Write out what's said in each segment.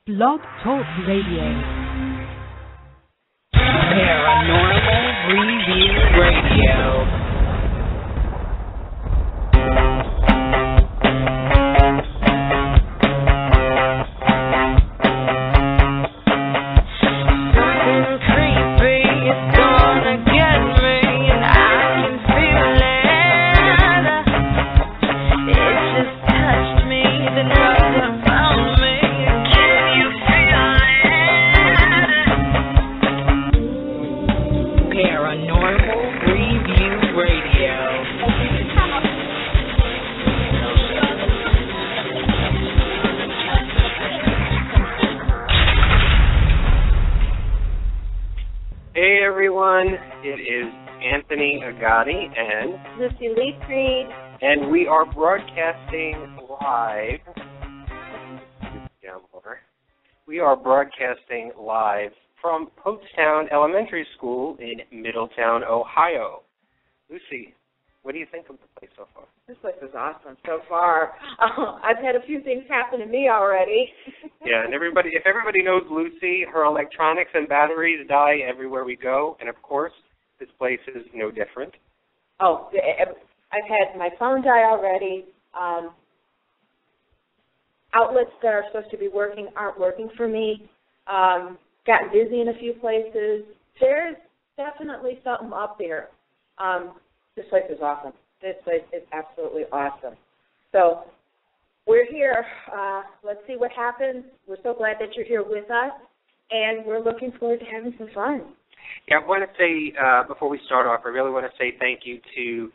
Blog Talk Radio. Paranormal Review Radio. It is Anthony and Luci, and we are broadcasting live. We are broadcasting live from Poasttown Elementary School in Middletown, Ohio. Luci, what do you think of the place so far? This place is awesome so far. I've had a few things happen to me already. Yeah, and if everybody knows Luci, her electronics and batteries die everywhere we go, and of course, this place is no different. Oh, I've had my phone die already. Outlets that are supposed to be working aren't working for me. Gotten busy in a few places. There's definitely something up there. This place is awesome. This place is absolutely awesome. So we're here. Let's see what happens. We're so glad that you're here with us, and we're looking forward to having some fun. Yeah, I want to say, before we start off, I really want to say thank you to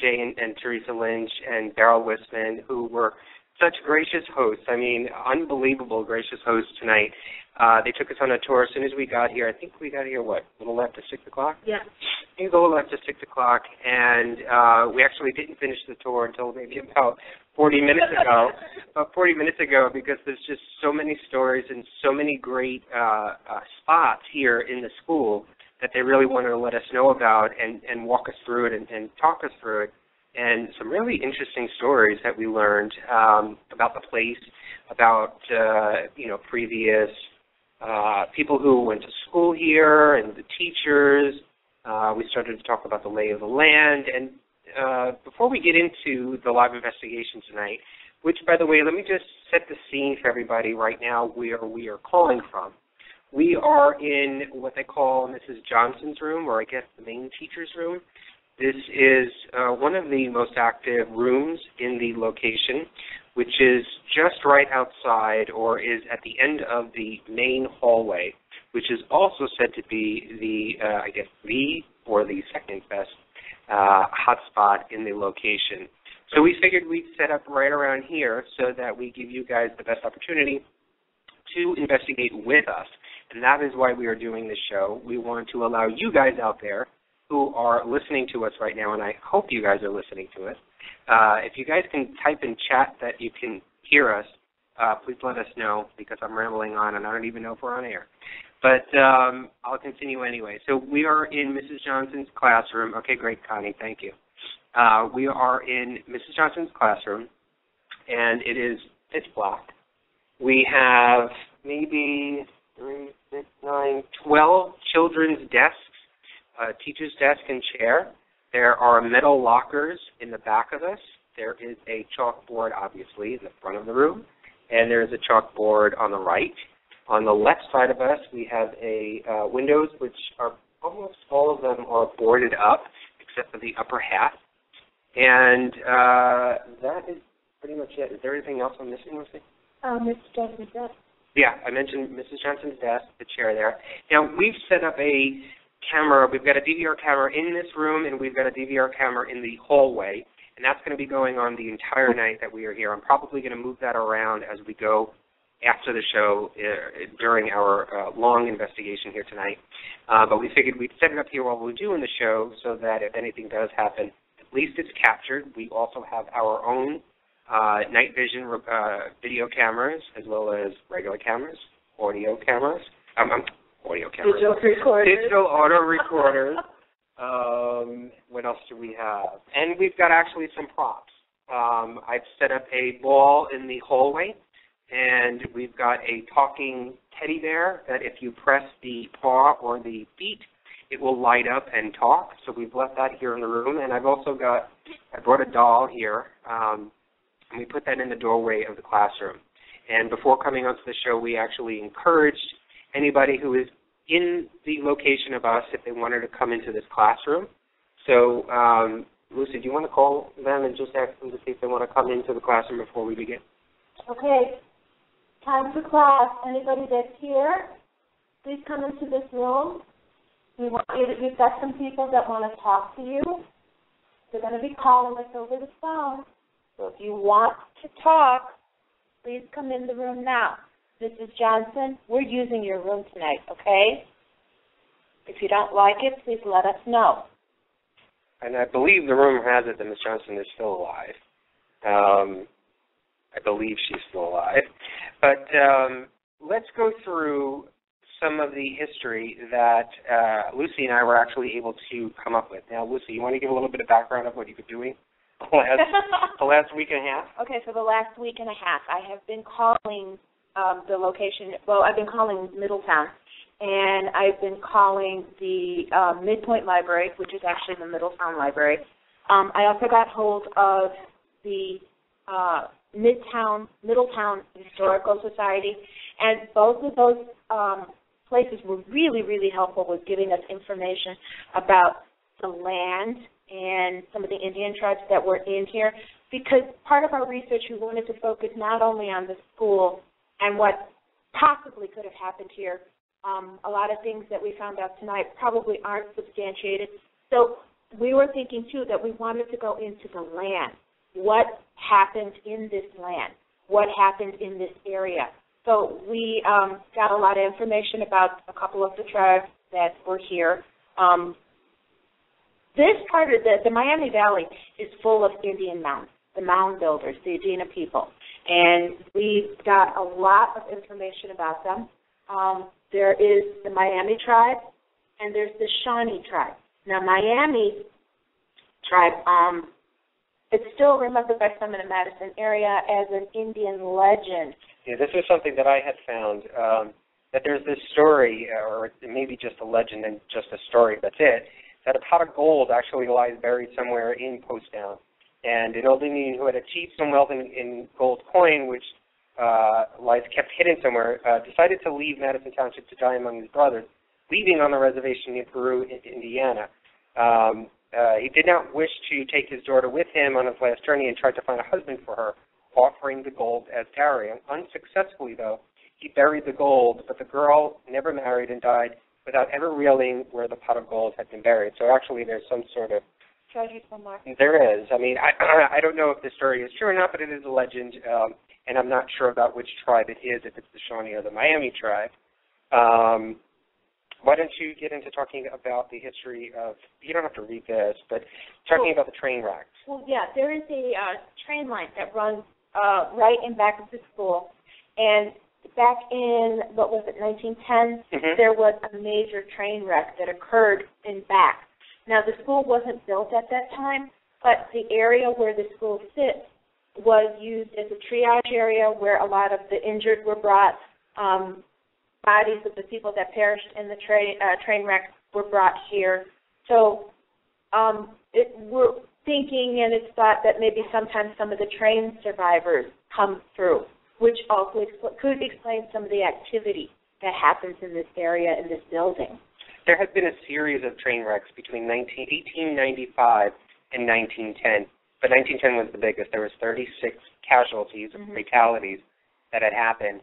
Jay and Teresa Lynch and Daryl Wisman, who were such gracious hosts. I mean, unbelievable gracious hosts tonight. They took us on a tour as soon as we got here. I think we got here, a little after 6 o'clock? Yeah. It was a little after 6 o'clock, and we actually didn't finish the tour until maybe about 40 minutes ago, because there's just so many stories and so many great spots here in the school that they really wanted to let us know about and walk us through it and talk us through it. And some really interesting stories that we learned about the place, about previous people who went to school here and the teachers. We started to talk about the lay of the land. And before we get into the live investigation tonight, which, by the way, let me just set the scene for everybody right now where we are calling from. We are in what they call Mrs. Johnson's room, or I guess the main teacher's room. This is one of the most active rooms in the location, which is just right outside or is at the end of the main hallway, which is also said to be the second best hotspot in the location. So we figured we'd set up right around here so that we give you guys the best opportunity to investigate with us. And that is why we are doing this show. We want to allow you guys out there who are listening to us right now, and I hope you guys are listening to us. If you guys can type in chat that you can hear us, please let us know, because I'm rambling on and I don't even know if we're on air. But I'll continue anyway. So we are in Mrs. Johnson's classroom. Okay, great, Connie, thank you. We are in Mrs. Johnson's classroom, and it is pitch black. We have maybe 3, 6, 9, 12 children's desks, teacher's desk and chair. There are metal lockers in the back of us. There is a chalkboard, obviously, in the front of the room, and there is a chalkboard on the right. On the left side of us, we have windows, which are almost all of them are boarded up, except for the upper half. And that is pretty much it. Is there anything else I'm missing, Luci? Mrs. Johnson's desk. Yeah, I mentioned Mrs. Johnson's desk, the chair there. Now, we've set up a camera. We've got a DVR camera in this room, and we've got a DVR camera in the hallway, and that's going to be going on the entire night that we are here. I'm probably going to move that around as we go after the show during our long investigation here tonight. But we figured we'd set it up here while we're doing the show so that if anything does happen, at least it's captured. We also have our own night vision video cameras, as well as regular cameras, audio cameras. Digital recorders. Digital auto recorders. What else do we have? And we've got actually some props. I've set up a ball in the hallway, and we've got a talking teddy bear that if you press the paw or the feet, it will light up and talk. So we've left that here in the room. And I brought a doll here, and we put that in the doorway of the classroom. And before coming onto the show, we actually encouraged anybody who is in the location of us if they wanted to come into this classroom. So, Luci, do you want to call them and just ask them to see if they want to come into the classroom before we begin? Okay. Time for class. Anybody that's here, please come into this room. We've got some people that want to talk to you. They're going to be calling us over the phone. So if you want to talk, please come in the room now. Mrs. Johnson, we're using your room tonight, okay? If you don't like it, please let us know. And I believe the rumor has it that Ms. Johnson is still alive. I believe she's still alive. But let's go through some of the history that Luci and I were actually able to come up with. Now, Luci, you want to give a little bit of background of what you've been doing the last week and a half? Okay, for the last week and a half, I have been calling the location. Well, I've been calling Middletown, and I've been calling the Midpoint Library, which is actually the Middletown Library. I also got hold of the Middletown Historical Society, and both of those places were really, really helpful with giving us information about the land and some of the Indian tribes that were in here, because part of our research, we wanted to focus not only on the school and what possibly could have happened here. A lot of things that we found out tonight probably aren't substantiated. So we were thinking, too, that we wanted to go into the land. What happened in this land? What happened in this area? So we got a lot of information about a couple of the tribes that were here. This part of the Miami Valley is full of Indian mounds, the mound builders, the Adena people. And we got a lot of information about them. There is the Miami tribe, and there's the Shawnee tribe. Now, Miami tribe, it's still remembered by some in the Madison area as an Indian legend. Yeah, this is something that I had found, that there's this story, or maybe just a legend and just a story, that's it, that a pot of gold actually lies buried somewhere in Poasttown. And an old Indian who had achieved some wealth in gold coin, which lies kept hidden somewhere, decided to leave Madison Township to die among his brothers, leaving on the reservation near Peru, Indiana. He did not wish to take his daughter with him on his last journey and tried to find a husband for her, offering the gold as dowry. Unsuccessfully, though, he buried the gold, but the girl never married and died without ever revealing where the pot of gold had been buried. So actually there's some sort of treasure somewhere. There is. I mean, I don't know if the story is true or not, but it is a legend, and I'm not sure about which tribe it is, if it's the Shawnee or the Miami tribe. Why don't you get into talking about the history of, you don't have to read this, but talking about the train wrecks. Well, yeah, there is a train line that runs right in back of the school, and back in, 1910, there was a major train wreck that occurred in back. Now, the school wasn't built at that time, but the area where the school sits was used as a triage area where a lot of the injured were brought. Bodies of the people that perished in the train wreck were brought here. So we're thinking, and it's thought that maybe sometimes some of the train survivors come through, which also could explain some of the activity that happens in this area, in this building. There has been a series of train wrecks between 1895 and 1910, but 1910 was the biggest. There was 36 casualties, fatalities that had happened.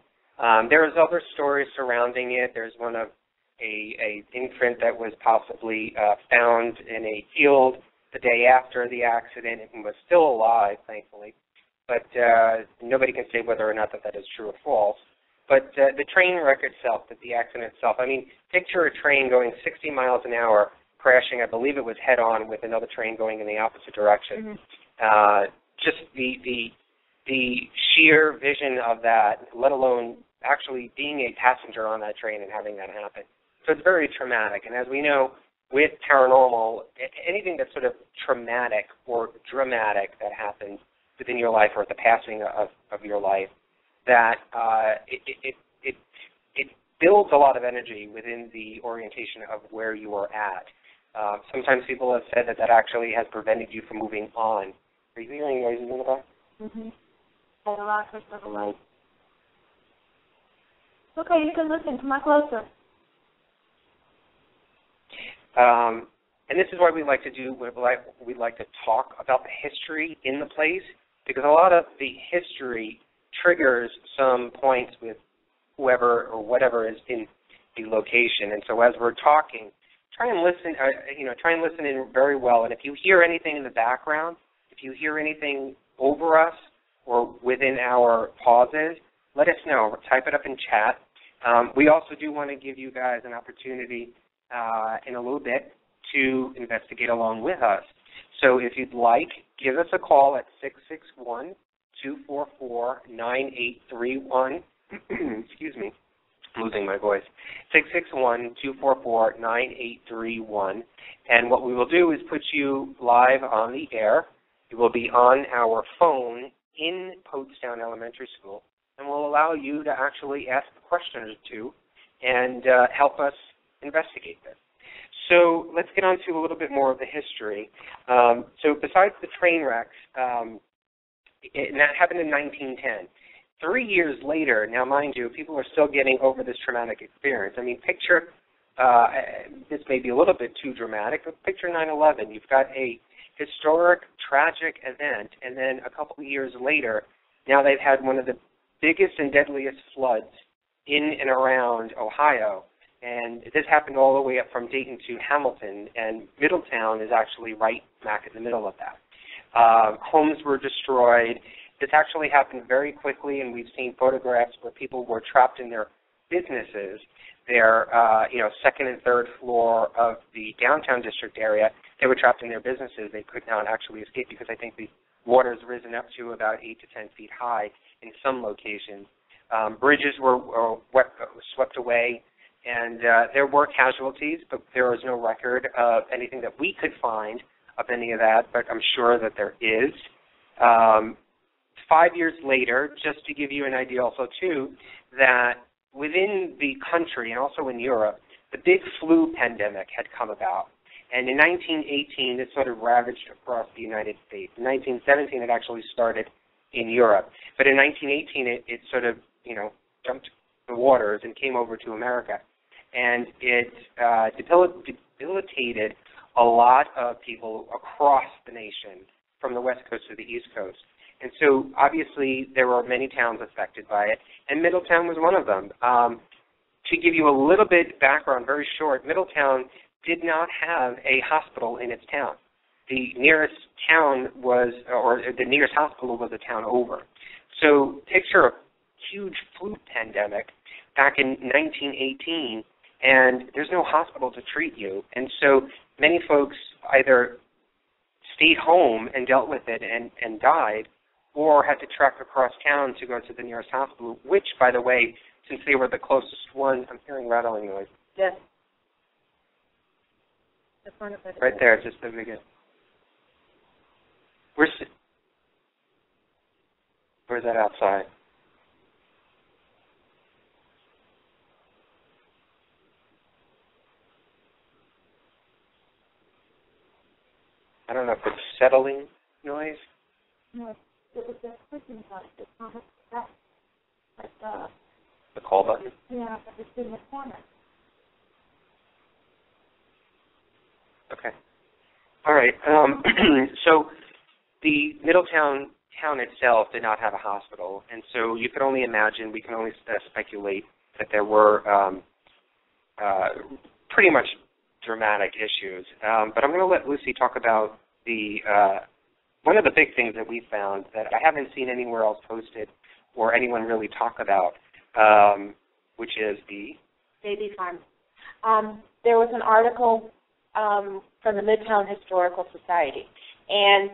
There was other stories surrounding it. There's one of a infant that was possibly found in a field the day after the accident and was still alive, thankfully. But nobody can say whether or not that is true or false. But the train wreck itself, the accident itself, I mean, picture a train going 60 miles an hour crashing, I believe it was head-on with another train going in the opposite direction. Just the sheer vision of that, let alone actually being a passenger on that train and having that happen. So it's very traumatic. And as we know, with paranormal, anything that's sort of traumatic or dramatic that happens within your life or at the passing of your life that it builds a lot of energy within the orientation of where you are at. Sometimes people have said that actually has prevented you from moving on. Are you hearing noises in the back? Mm-hmm. And a lot of the light. Okay, you can listen. Come on closer. And this is why we like to do, we like to talk about the history in the place, because a lot of the history triggers some points with whoever or whatever is in the location. And so as we're talking, try and listen in very well. And if you hear anything in the background, if you hear anything over us or within our pauses, let us know. Type it up in chat. We also do want to give you guys an opportunity in a little bit to investigate along with us. So if you'd like, give us a call at 661-244-9831. Excuse me, I'm losing my voice. 661-244-9831. And what we will do is put you live on the air. You will be on our phone in Poasttown Elementary School, and we'll allow you to actually ask a question or two and help us investigate this. So let's get on to a little bit more of the history. So besides the train wrecks, and that happened in 1910. 3 years later, now mind you, people are still getting over this traumatic experience. I mean, picture, this may be a little bit too dramatic, but picture 9/11. You've got a historic, tragic event, and then a couple of years later, now they've had one of the biggest and deadliest floods in and around Ohio. And this happened all the way up from Dayton to Hamilton, and Middletown is actually right smack in the middle of that. Homes were destroyed. This actually happened very quickly, and we've seen photographs where people were trapped in their businesses, their second and third floor of the downtown district area. They were trapped in their businesses. They could not actually escape because I think the water's risen up to about 8 to 10 feet high in some locations. Bridges were swept away. And there were casualties, but there was no record of anything that we could find of any of that, but I'm sure that there is. 5 years later, just to give you an idea also, too, that within the country and also in Europe, the big flu pandemic had come about. And in 1918, it sort of ravaged across the United States. In 1917, it actually started in Europe. But in 1918, it sort of, jumped the waters and came over to America. And it debilitated a lot of people across the nation, from the West Coast to the East Coast. And so, obviously, there were many towns affected by it, and Middletown was one of them. To give you a little bit background, very short, Middletown did not have a hospital in its town. The nearest town the nearest hospital was a town over. So, picture a huge flu pandemic back in 1918, and there's no hospital to treat you. And so many folks either stayed home and dealt with it and died, or had to trek across town to go to the nearest hospital, which, by the way, since they were the closest one, I'm hearing rattling noise. Yes. Right there, just the biggest. Where's that outside? I don't know if it's settling noise. No, it was the clicking button. It's not that. Like the call button? Yeah, but it's in the corner. Okay. All right. So the Middletown town itself did not have a hospital, and so you could only imagine, we can only speculate that there were pretty much dramatic issues. But I'm going to let Luci talk about one of the big things that we found that I haven't seen anywhere else posted or anyone really talk about, which is the baby farm. There was an article from the Midtown Historical Society, and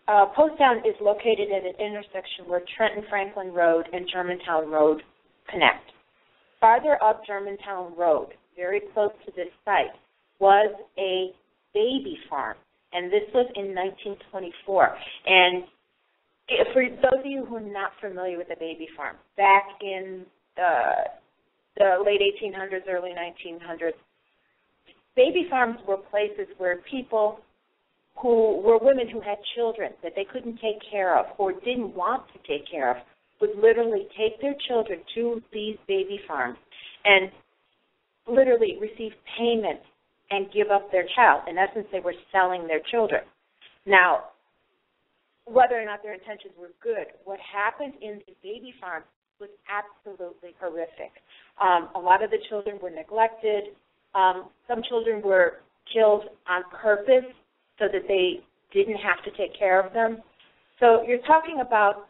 Poasttown is located at an intersection where Trenton Franklin Road and Germantown Road connect. Farther up Germantown Road, very close to this site, was a baby farm, and this was in 1924. And For those of you who are not familiar with the baby farm, back in the late 1800s, early 1900s, baby farms were places where people who were women who had children that they couldn't take care of or didn't want to take care of would literally take their children to these baby farms and literally receive payment and give up their child. In essence, they were selling their children. Now, whether or not their intentions were good, what happened in the baby farm was absolutely horrific. A lot of the children were neglected. Some children were killed on purpose so that they didn't have to take care of them. So you're talking about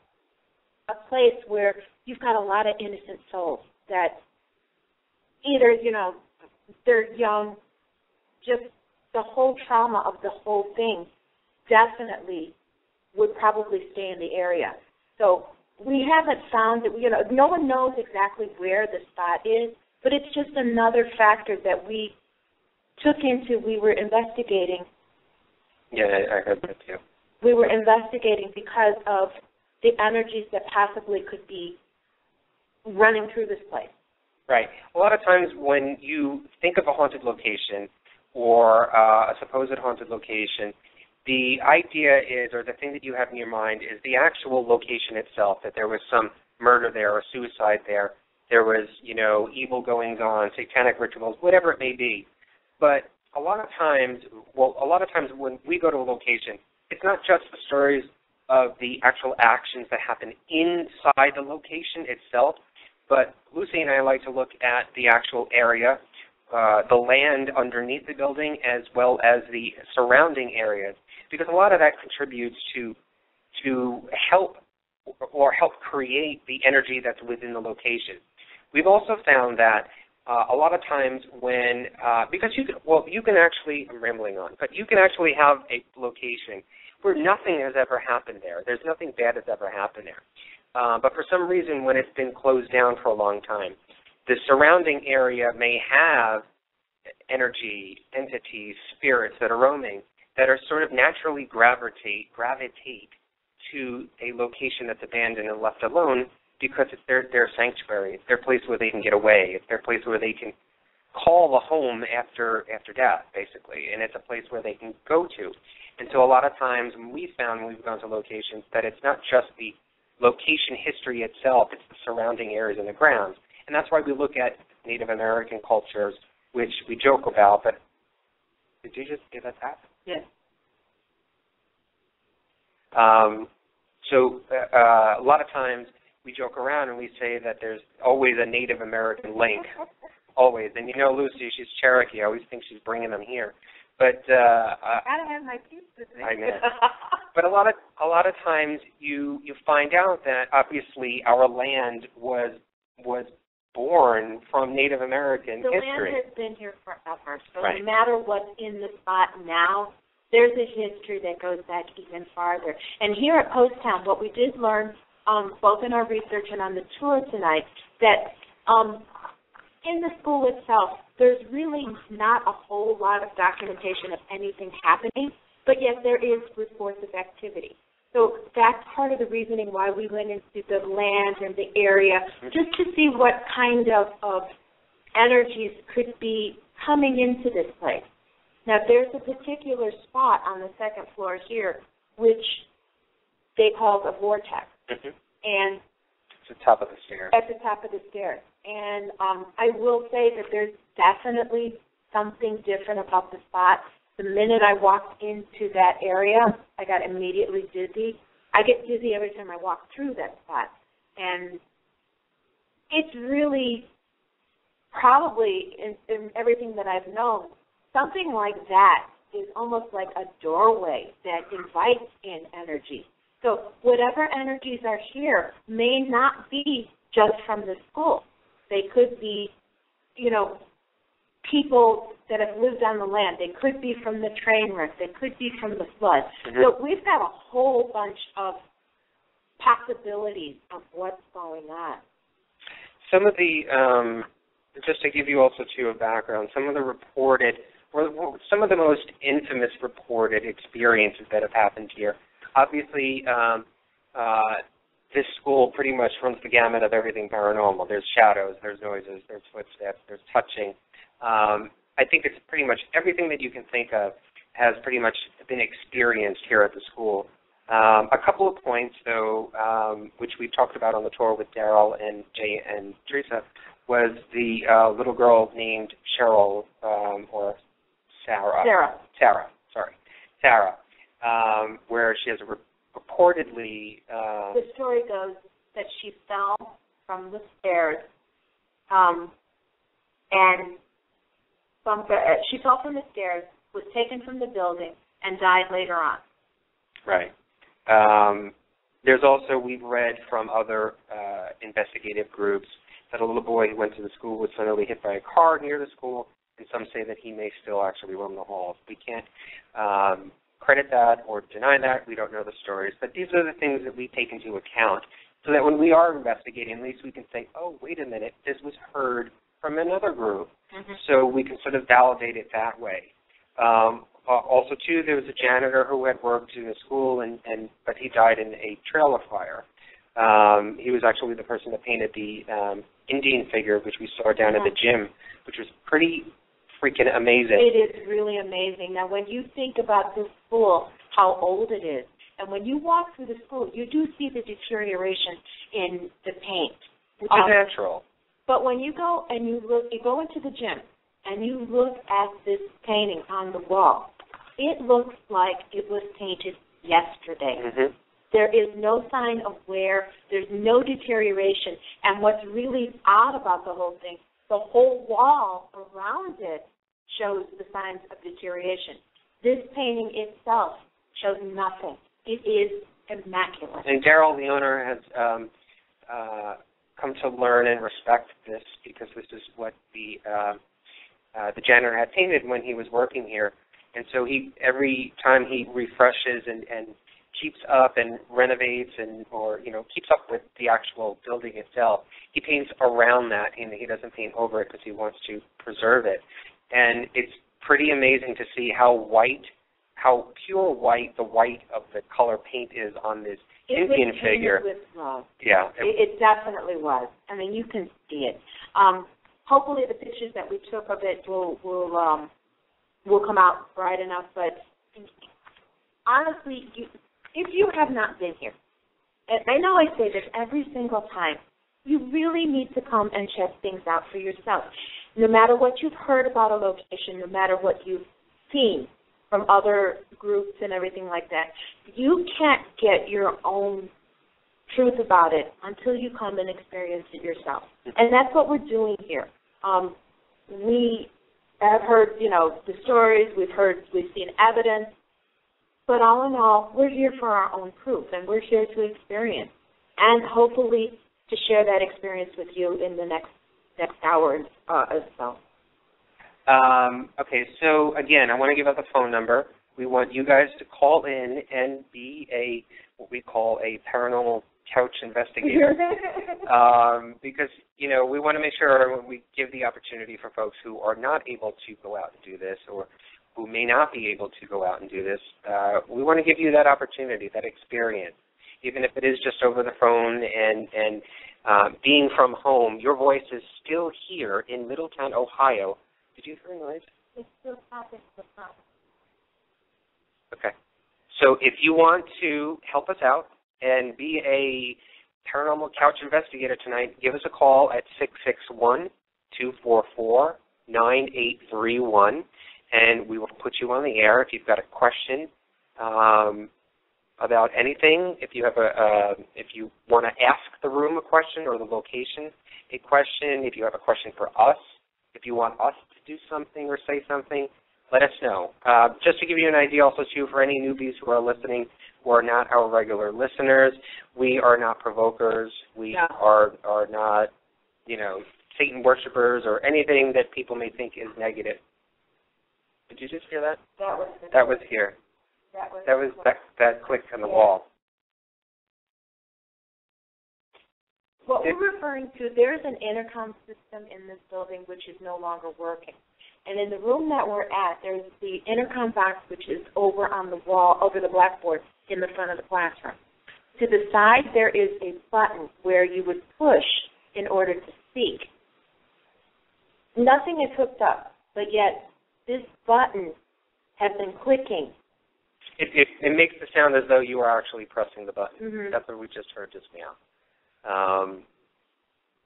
a place where you've got a lot of innocent souls that either, they're young, just the whole trauma of the whole thing definitely would probably stay in the area. So we haven't found that, no one knows exactly where the spot is, but it's just another factor that we took into, we were investigating. Yeah, I heard that too. We were investigating because of the energies that possibly could be running through this place. Right. A lot of times when you think of a haunted location or a supposed haunted location, the idea is, or the thing that you have in your mind is the actual location itself, that there was some murder there or suicide there. There was, evil goings on, satanic rituals, whatever it may be. But a lot of times when we go to a location, it's not just the stories of the actual actions that happen inside the location itself, but Luci and I like to look at the actual area, the land underneath the building, as well as the surrounding areas, because a lot of that contributes to help create the energy that's within the location. We've also found that a lot of times when, because you can actually, I'm rambling on, but you can actually have a location where nothing has ever happened there. There's nothing bad that's ever happened there. But for some reason, when it's been closed down for a long time, the surrounding area may have energy, entities, spirits that are roaming that are sort of naturally gravitate to a location that's abandoned and left alone because it's their sanctuary. It's their place where they can get away. It's their place where they can call a home after death, basically, and it's a place where they can go to. And so a lot of times when we've gone to locations, that it's not just the location history itself, it's the surrounding areas and the grounds. And that's why we look at Native American cultures, which we joke about, but did you just give us that? Yes. So a lot of times we joke around and we say that there's always a Native American link, always. And Luci, she's Cherokee. I always think she's bringing them here. But I gotta have my piece with me. I know. But a lot of times you find out that obviously our land was born from Native American history. The land has been here forever. So right. No matter what's in the spot now, there's a history that goes back even farther. And here at Poasttown, what we did learn, both in our research and on the tour tonight, that in the school itself, there's really not a whole lot of documentation of anything happening, but yet there is reports of activity. So that's part of the reasoning why we went into the land and the area, just to see what kind of energies could be coming into this place. Now, there's a particular spot on the second floor here, which they call a vortex. Mm-hmm. And it's the top of the stairs. At the top of the stairs. And I will say that there's definitely something different about the spot. The minute I walked into that area, I got immediately dizzy. I get dizzy every time I walk through that spot. And it's really probably, in everything that I've known, something like that is almost like a doorway that invites in energy. So whatever energies are here may not be just from the school. They could be, people that have lived on the land. They could be from the train wreck. They could be from the flood. Mm-hmm. So we've got a whole bunch of possibilities of what's going on. Some of the, just to give you also too a background, some of the reported, or some of the most infamous reported experiences that have happened here. Obviously, this school pretty much runs the gamut of everything paranormal. There's shadows, there's noises, there's footsteps, there's touching. I think it's pretty much everything that you can think of has pretty much been experienced here at the school. A couple of points, though, which we talked about on the tour with Daryl and Jay and Teresa, was the little girl named Cheryl, or Sarah, where she has reportedly... the story goes that she fell from the stairs, she fell from the stairs, was taken from the building, and died later on. Right. There's also, we've read from other investigative groups that a little boy who went to the school was suddenly hit by a car near the school, and some say that he may still actually roam the halls. We can't credit that or deny that. We don't know the stories. But these are the things that we take into account so that when we are investigating, at least we can say, oh, wait a minute, this was heard from another group. Mm-hmm. So we can sort of validate it that way. Also, too, there was a janitor who had worked in the school, but he died in a trailer fire. He was actually the person that painted the Indian figure, which we saw down at the gym, which was pretty freaking amazing. It is really amazing. Now, when you think about this school, how old it is, and when you walk through the school, you do see the deterioration in the paint. Which is natural. But when you go and you go into the gym, and you look at this painting on the wall, it looks like it was painted yesterday. Mm-hmm. There is no sign of wear. There's no deterioration. And what's really odd about the whole thing, the whole wall around it shows the signs of deterioration. This painting itself shows nothing. It is immaculate. And Daryl, the owner, has come to learn and respect this because this is what the janitor had painted when he was working here. And so every time he refreshes and keeps up and renovates or keeps up with the actual building itself, he paints around that, and he doesn't paint over it because he wants to preserve it. And it's pretty amazing to see how pure white the white of the color paint is on this Indian figure. With love. Yeah. It definitely was. I mean, you can see it. Hopefully the pictures that we took of it will come out bright enough. But honestly, if you have not been here, and I know I say this every single time, you really need to come and check things out for yourself. No matter what you've heard about a location, no matter what you've seen from other groups and everything like that, you can't get your own truth about it until you come and experience it yourself. And that's what we're doing here. We have heard, the stories, we've seen evidence, but all in all, we're here for our own proof, and we're here to experience, and hopefully to share that experience with you in the next hour as well. Okay, so again, I want to give out the phone number. We want you guys to call in and be what we call a paranormal couch investigator, because we want to make sure we give the opportunity for folks who are not able to go out and do this, or who may not be able to go out and do this. We want to give you that opportunity, that experience, even if it is just over the phone and being from home. Your voice is still here in Middletown, Ohio. Did you hear a noise? It's still popping. Okay. So if you want to help us out and be a paranormal couch investigator tonight, give us a call at 661-244-9831, and we will put you on the air if you've got a question about anything. If you have if you want to ask the room a question or the location a question, if you have a question for us, if you want us to do something or say something, let us know. Just to give you an idea also, too, for any newbies who are listening who are not our regular listeners, we are not provokers. We are not, Satan worshipers or anything that people may think is negative. Did you just hear that? That was here. That click on the wall. What we're referring to, there's an intercom system in this building which is no longer working. And in the room that we're at, there's the intercom box which is over on the wall, over the blackboard in the front of the classroom. To the side, there is a button where you would push in order to speak. Nothing is hooked up, but yet this button has been clicking. It makes the sound as though you are actually pressing the button. Mm-hmm. That's what we just heard just now.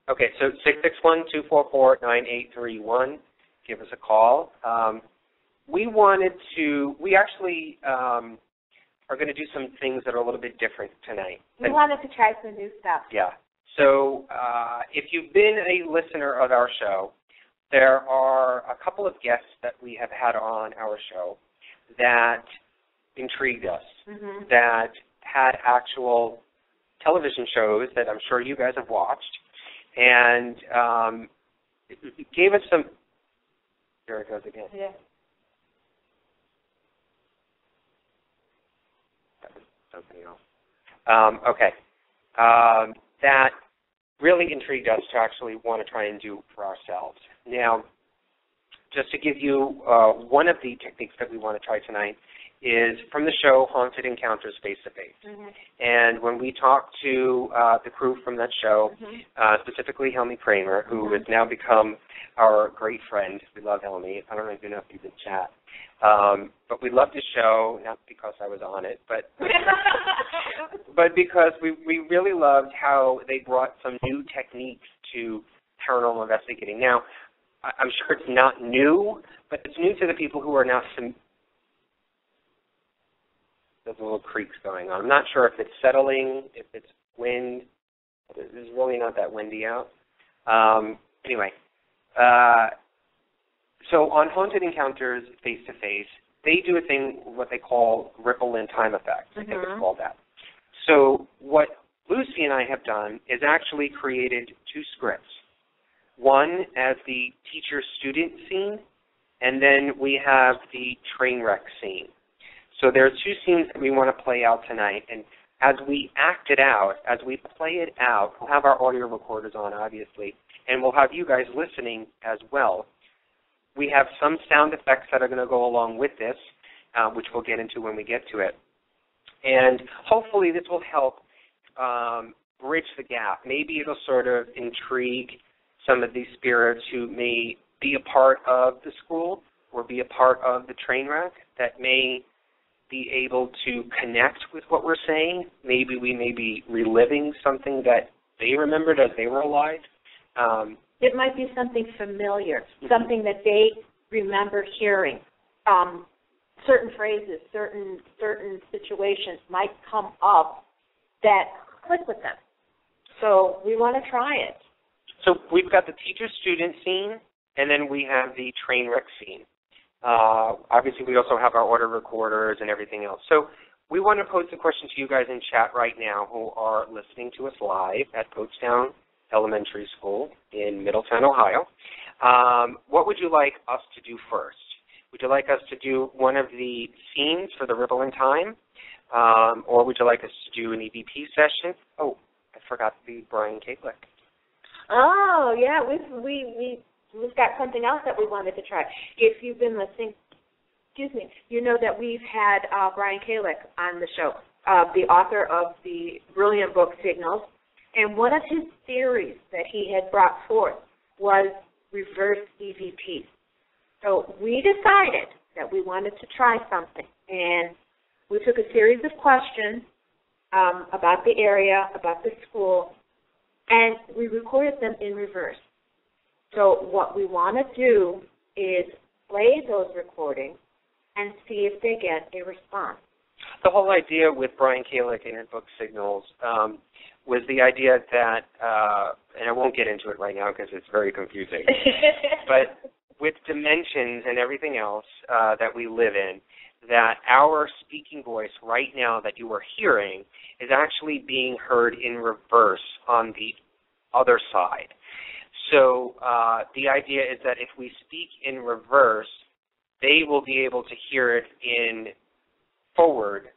Okay, so 661-244-9831. Give us a call. We actually are going to do some things that are a little bit different tonight. We wanted to try some new stuff. Yeah. So if you've been a listener of our show, there are a couple of guests that we have had on our show that intrigued us, that had actual television shows that I'm sure you guys have watched, and it gave us some... There it goes again. Yeah. That was something else. Okay. That really intrigued us to actually want to try and do for ourselves. Now, just to give you one of the techniques that we want to try tonight is from the show Haunted Encounters Face-to-Face. And when we talked to the crew from that show, specifically Helmy Kramer, who has now become our great friend. We love Helmy. I don't even know if you can chat. But we loved the show, not because I was on it, but but because we really loved how they brought some new techniques to paranormal investigating. Now, I'm sure it's not new, but it's new to the people who are now There's a little creaks going on. I'm not sure if it's settling, if it's wind. It's really not that windy out. Anyway, so on Haunted Encounters Face-to-Face, they do a thing, what they call ripple in time effect. I think it's called that. So what Luci and I have done is actually created two scripts. One as the teacher-student scene, and then we have the train wreck scene. So there are two scenes that we want to play out tonight, and as we act it out, as we play it out, we'll have our audio recorders on, obviously, and we'll have you guys listening as well. We have some sound effects that are going to go along with this, which we'll get into when we get to it. And hopefully this will help bridge the gap. Maybe it'll sort of intrigue some of these spirits who may be a part of the school or be a part of the train wreck that may be able to connect with what we're saying. Maybe we may be reliving something that they remembered as they were alive. It might be something familiar, something that they remember hearing. Certain phrases, certain situations might come up that click with them. So we want to try it. So we've got the teacher-student scene, and then we have the train wreck scene. Obviously, we also have our audio recorders and everything else. So we want to pose the question to you guys in chat right now who are listening to us live at Poasttown Elementary School in Middletown, Ohio. What would you like us to do first? Would you like us to do one of the scenes for the Ripple in Time? Or would you like us to do an EVP session? Oh, I forgot the Brian Kalick. Oh, yeah, we've got something else that we wanted to try. If you've been listening, you know that we've had Brian Kalick on the show, the author of the brilliant book Signals, and one of his theories that he had brought forth was reverse EVP. So we decided that we wanted to try something, and we took a series of questions about the area, about the school, and we recorded them in reverse. So what we want to do is play those recordings and see if they get a response. The whole idea with Brian Kalick in his book Signals was the idea that, and I won't get into it right now because it's very confusing, but with dimensions and everything else that we live in, that our speaking voice right now that you are hearing is actually being heard in reverse on the other side. So the idea is that if we speak in reverse, they will be able to hear it in forward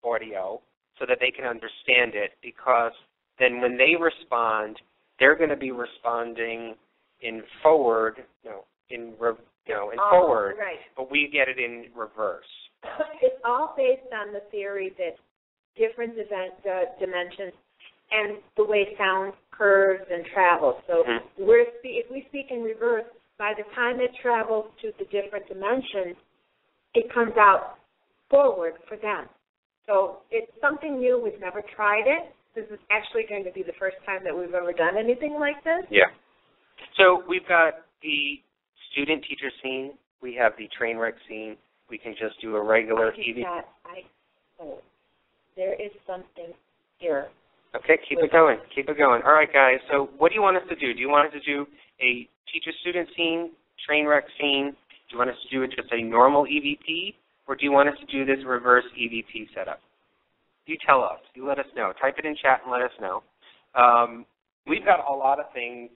audio so that they can understand it, because then when they respond, they're going to be responding in forward, forward, right. But we get it in reverse. It's all based on the theory that different dimensions and the way sound curves and travels. So if we speak in reverse, by the time it travels to the different dimensions, it comes out forward for them. So it's something new. We've never tried it. This is actually going to be the first time that we've ever done anything like this. Yeah. So we've got the student-teacher scene. We have the train wreck scene. We can just do a regular EVP. There is something here. Okay, keep it going. Keep it going. All right, guys. So what do you want us to do? Do you want us to do a teacher-student scene, train wreck scene? Do you want us to do just a normal EVP? Or do you want us to do this reverse EVP setup? You tell us. You let us know. Type it in chat and let us know. We've got a lot of things,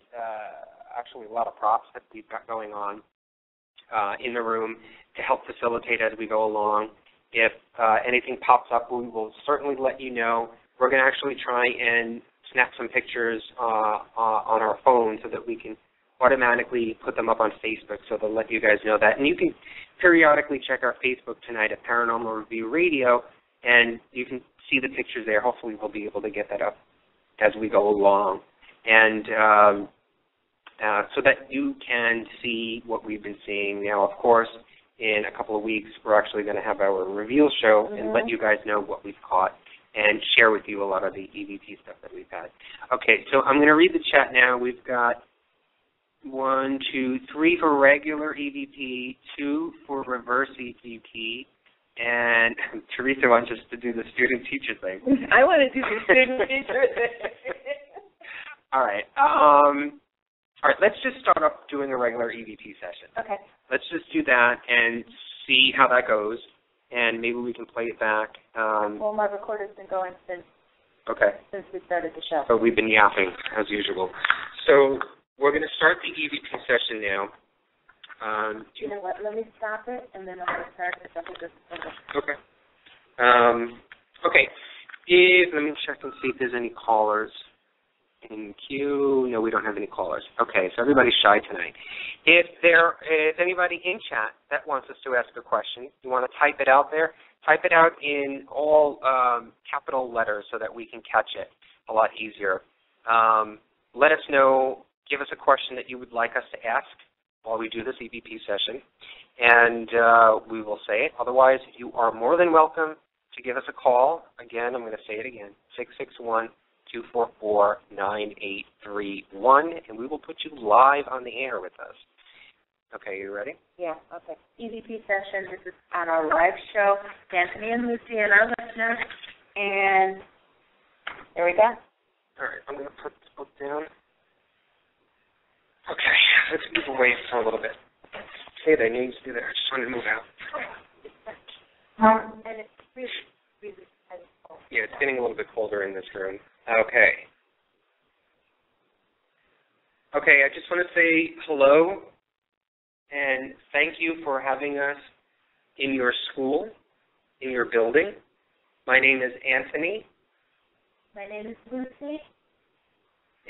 actually a lot of props that we've got going on in the room to help facilitate as we go along. If anything pops up, we will certainly let you know. We're going to actually try and snap some pictures on our phone so that we can automatically put them up on Facebook, so they'll let you guys know that. And you can periodically check our Facebook tonight at Paranormal Review Radio, and you can see the pictures there. Hopefully we'll be able to get that up as we go along. And so that you can see what we've been seeing. Now, of course, in a couple of weeks, we're actually going to have our reveal show and let you guys know what we've caught and share with you a lot of the EVP stuff that we've had. Okay, so I'm going to read the chat now. We've got 1, 2, 3 for regular EVP, 2 for reverse EVP, and Teresa wants us to do the student-teacher thing. I want to do the student-teacher thing. All right. All right, let's just start off doing a regular EVP session. Okay. Let's just do that and see how that goes, and maybe we can play it back. Well, my recorder's been going since we started the show. So we've been yapping, as usual. So we're going to start the EVP session now. You know what? Let me stop it, and then I'm going to start it. Okay. Okay. Let me check and see if there's any callers in queue. No, we don't have any callers. Okay, so everybody's shy tonight. If there is anybody in chat that wants us to ask a question, you want to type it out there, type it out in all capital letters so that we can catch it a lot easier. Let us know. Give us a question that you would like us to ask while we do this EVP session, and we will say it. Otherwise, you are more than welcome to give us a call. Again, I'm going to say it again, 661-244-9831, and we will put you live on the air with us. Okay, you ready? Yeah, okay. EVP session. This is on our live show, Anthony and Luci and our listeners, and there we go. All right, I'm going to put this book down. Okay, let's move away for a little bit. Hey there, you need to do that. I just wanted to move out. And it's really, really cold. Yeah, it's getting a little bit colder in this room. Okay. Okay, I just want to say hello and thank you for having us in your school, in your building. My name is Anthony. My name is Luci.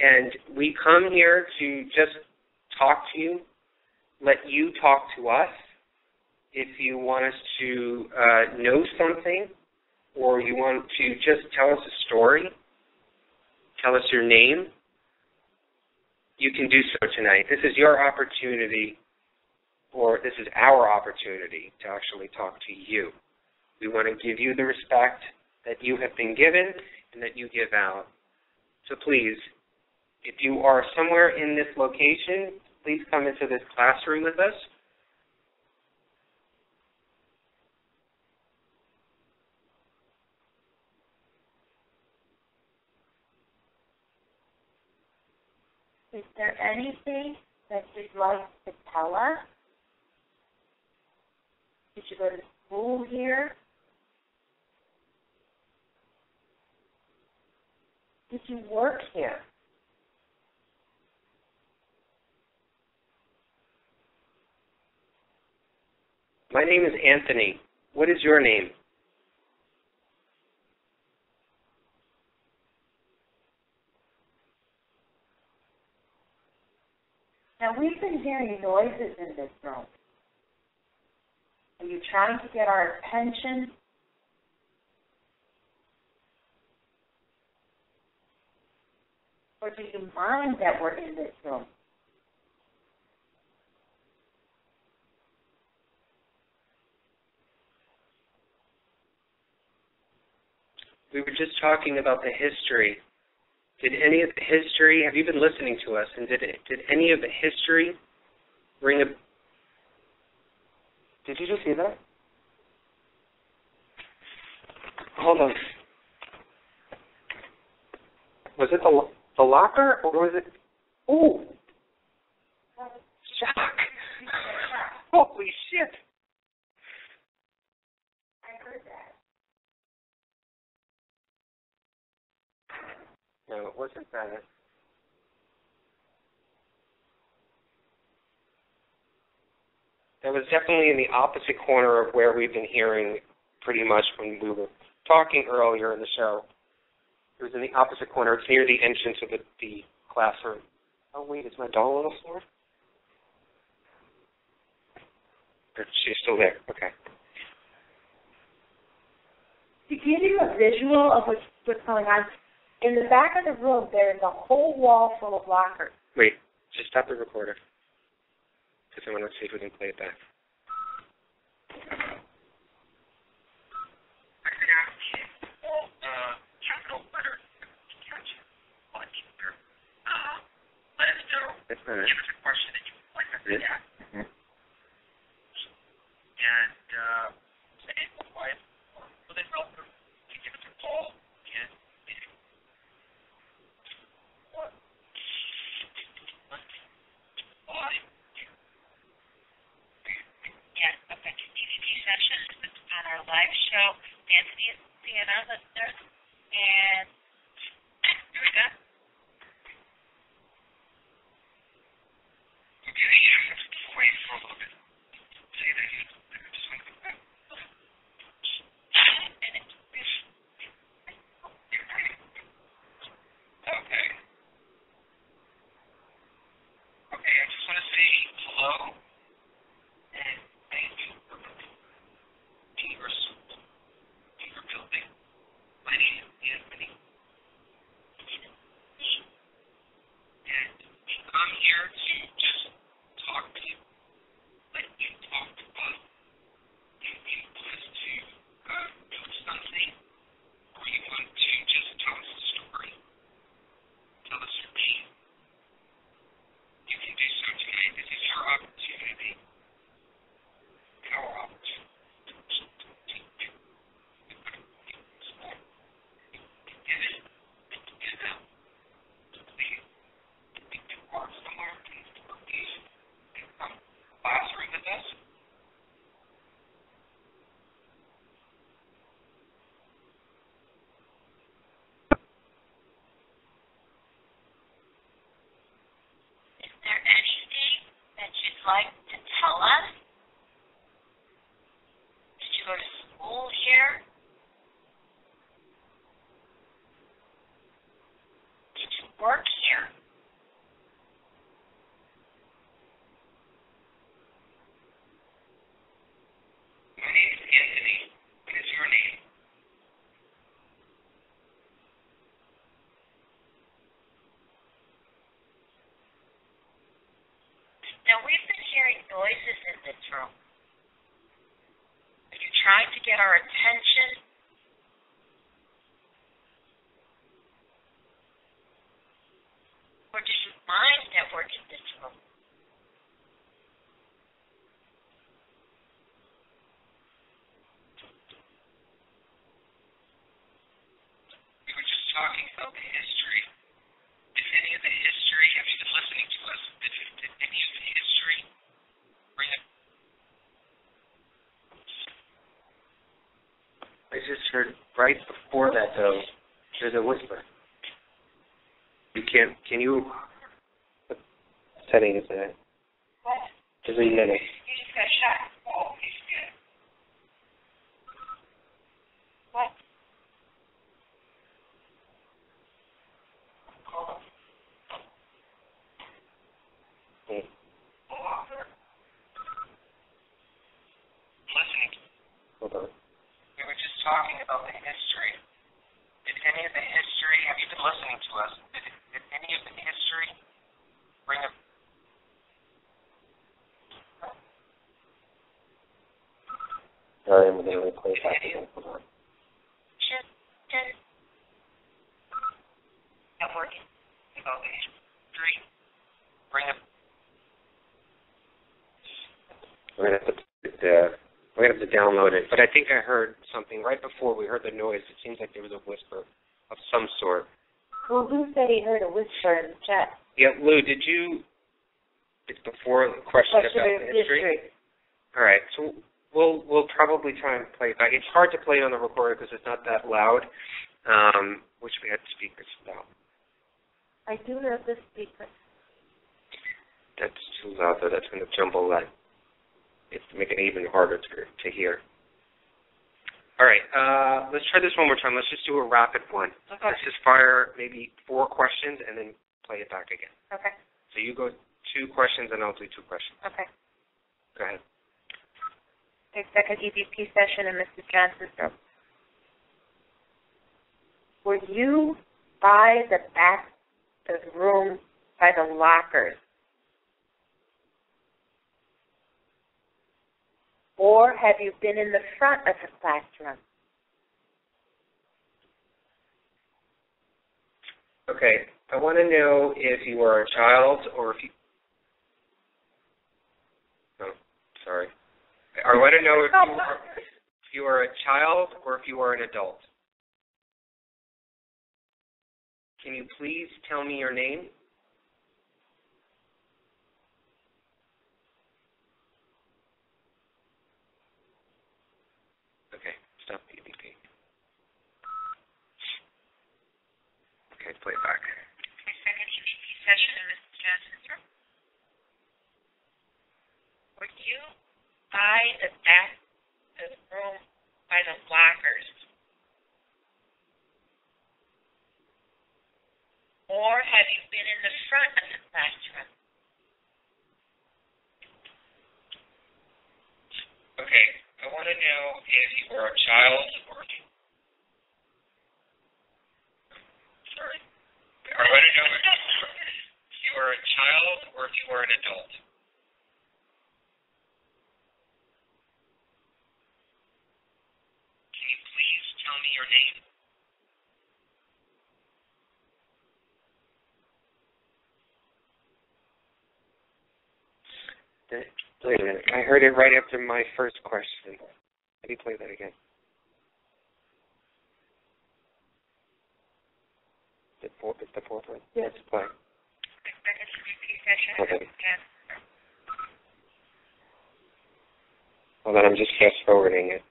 And we come here to just talk to you, let you talk to us. If you want us to know something, or you want to just tell us a story, tell us your name, you can do so tonight. This is your opportunity, or this is our opportunity to actually talk to you. We want to give you the respect that you have been given and that you give out. So please, if you are somewhere in this location, please come into this classroom with us. Is there anything that you'd like to tell us? Did you go to school here? Did you work here? My name is Anthony. What is your name? Now, we've been hearing noises in this room. Are you trying to get our attention? Or do you mind that we're in this room? We were just talking about the history. Did any of the history, have you been listening to us, and did any of the history ring a... Did you just see that? Hold on. Was it the locker, or was it... Ooh! Shock! Holy shit! I heard that. No, it wasn't that. That was definitely in the opposite corner of where we've been hearing pretty much when we were talking earlier in the show. It was in the opposite corner. It's near the entrance of the classroom. Oh, wait, is my doll on the floor? She's still there. Okay. To give you a visual of what's going on, in the back of the room, there's a whole wall full of lockers. Wait, just stop the recorder. Because I want to see if we can play it back. That's not it. Give us a question that you would like us to ask. Mm-hmm. And say it quiet. So then welcome to give us a call. And what? Yes, okay. DVD session on our live show, Anthony and Luci and our listeners. And here we go. Okay, wait for a little bit. Say that again. Just wait for that. Okay. Okay, I just want to say hello and thank you for being your school, in your building. My name is Anthony. And I'm here to just talk to you, let you talk to us, if you want us to do something, or you want to just tell us a story, tell us your name. You can do so tonight. This is your opportunity, our opportunity. Get it? Get out. Please. If you are somewhere, please come classroom with us. Is there anything that you'd like to tell us? Did you go to school here? Did you work here? My name is Anthony. What is your name? Now, we've been hearing noises in this room. Are you trying to get our attention? Or do you mind that we're in this room? We were just talking about the history. If any of the history, have you been listening to us? Did any of the history bring up? I just heard right before that, though, there's a whisper. You can't, can you, what setting is that? What? There's a minute. You just got shot. Oh, he's good. What? Listening. Hold on. We were just talking about the history. Did any of the history, have you been listening to us? Did any give the history? Bring up. Sorry, I'm going to replay back again. Hold on. Not working. Okay. History. Bring up. We're going to have to download it. But I think I heard something right before we heard the noise. It seems like there was a whisper of some sort. Well, Lou said he heard a whisper in the chat. Yeah, Lou, did you? It's before the question about the history. All right, so we'll probably try and play it back. It's hard to play on the recorder because it's not that loud. Wish we had speakers about. I do have the speaker. That's too loud, though. That's going to jumble that. It's to make it even harder to hear. All right, let's try this one more time. Let's just do a rapid one. Okay. Let's just fire maybe 4 questions and then play it back again. Okay. So you go 2 questions and I'll do 2 questions. Okay. Go ahead. The second EVP session in Mrs. Johnson's room. Were you by the back of the room by the lockers? Or have you been in the front of the classroom? Okay, I want to know if you are a child or if you... Oh, sorry. I want to know if you are a child or if you are an adult. Can you please tell me your name? Okay, stop the EVP. Okay, play it back. The second EVP session in Mrs. Johnson's room. Were you by the back of the room by the lockers? Or have you been in the front of the classroom? Okay, I want to know if you are a child or if you... Sorry. I want to know if you are a child or if you are an adult. Can you please tell me your name? Wait a minute. I heard it right after my first question. Let me play that again. Is the fourth one? Yes, play. The second EVP session in Okay. Mrs. Johnson's room. Hold on, I'm just fast forwarding it.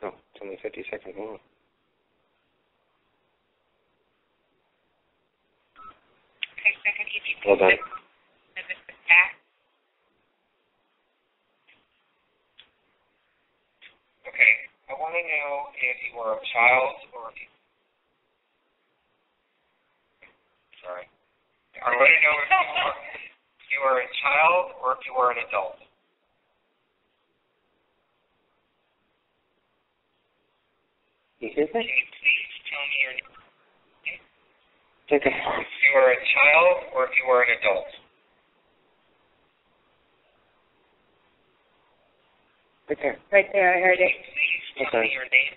Oh, it's only 50 seconds long. Okay, second EVP Hold on. session in Mrs. Back. Okay, I want to know if you are a child or if you... Sorry. I want to know if you are a child or if you are an adult. You hear that? Can you please tell me your name? Take a... If you are a child or if you are an adult. Right there. Right there, I heard it. Please tell me your name.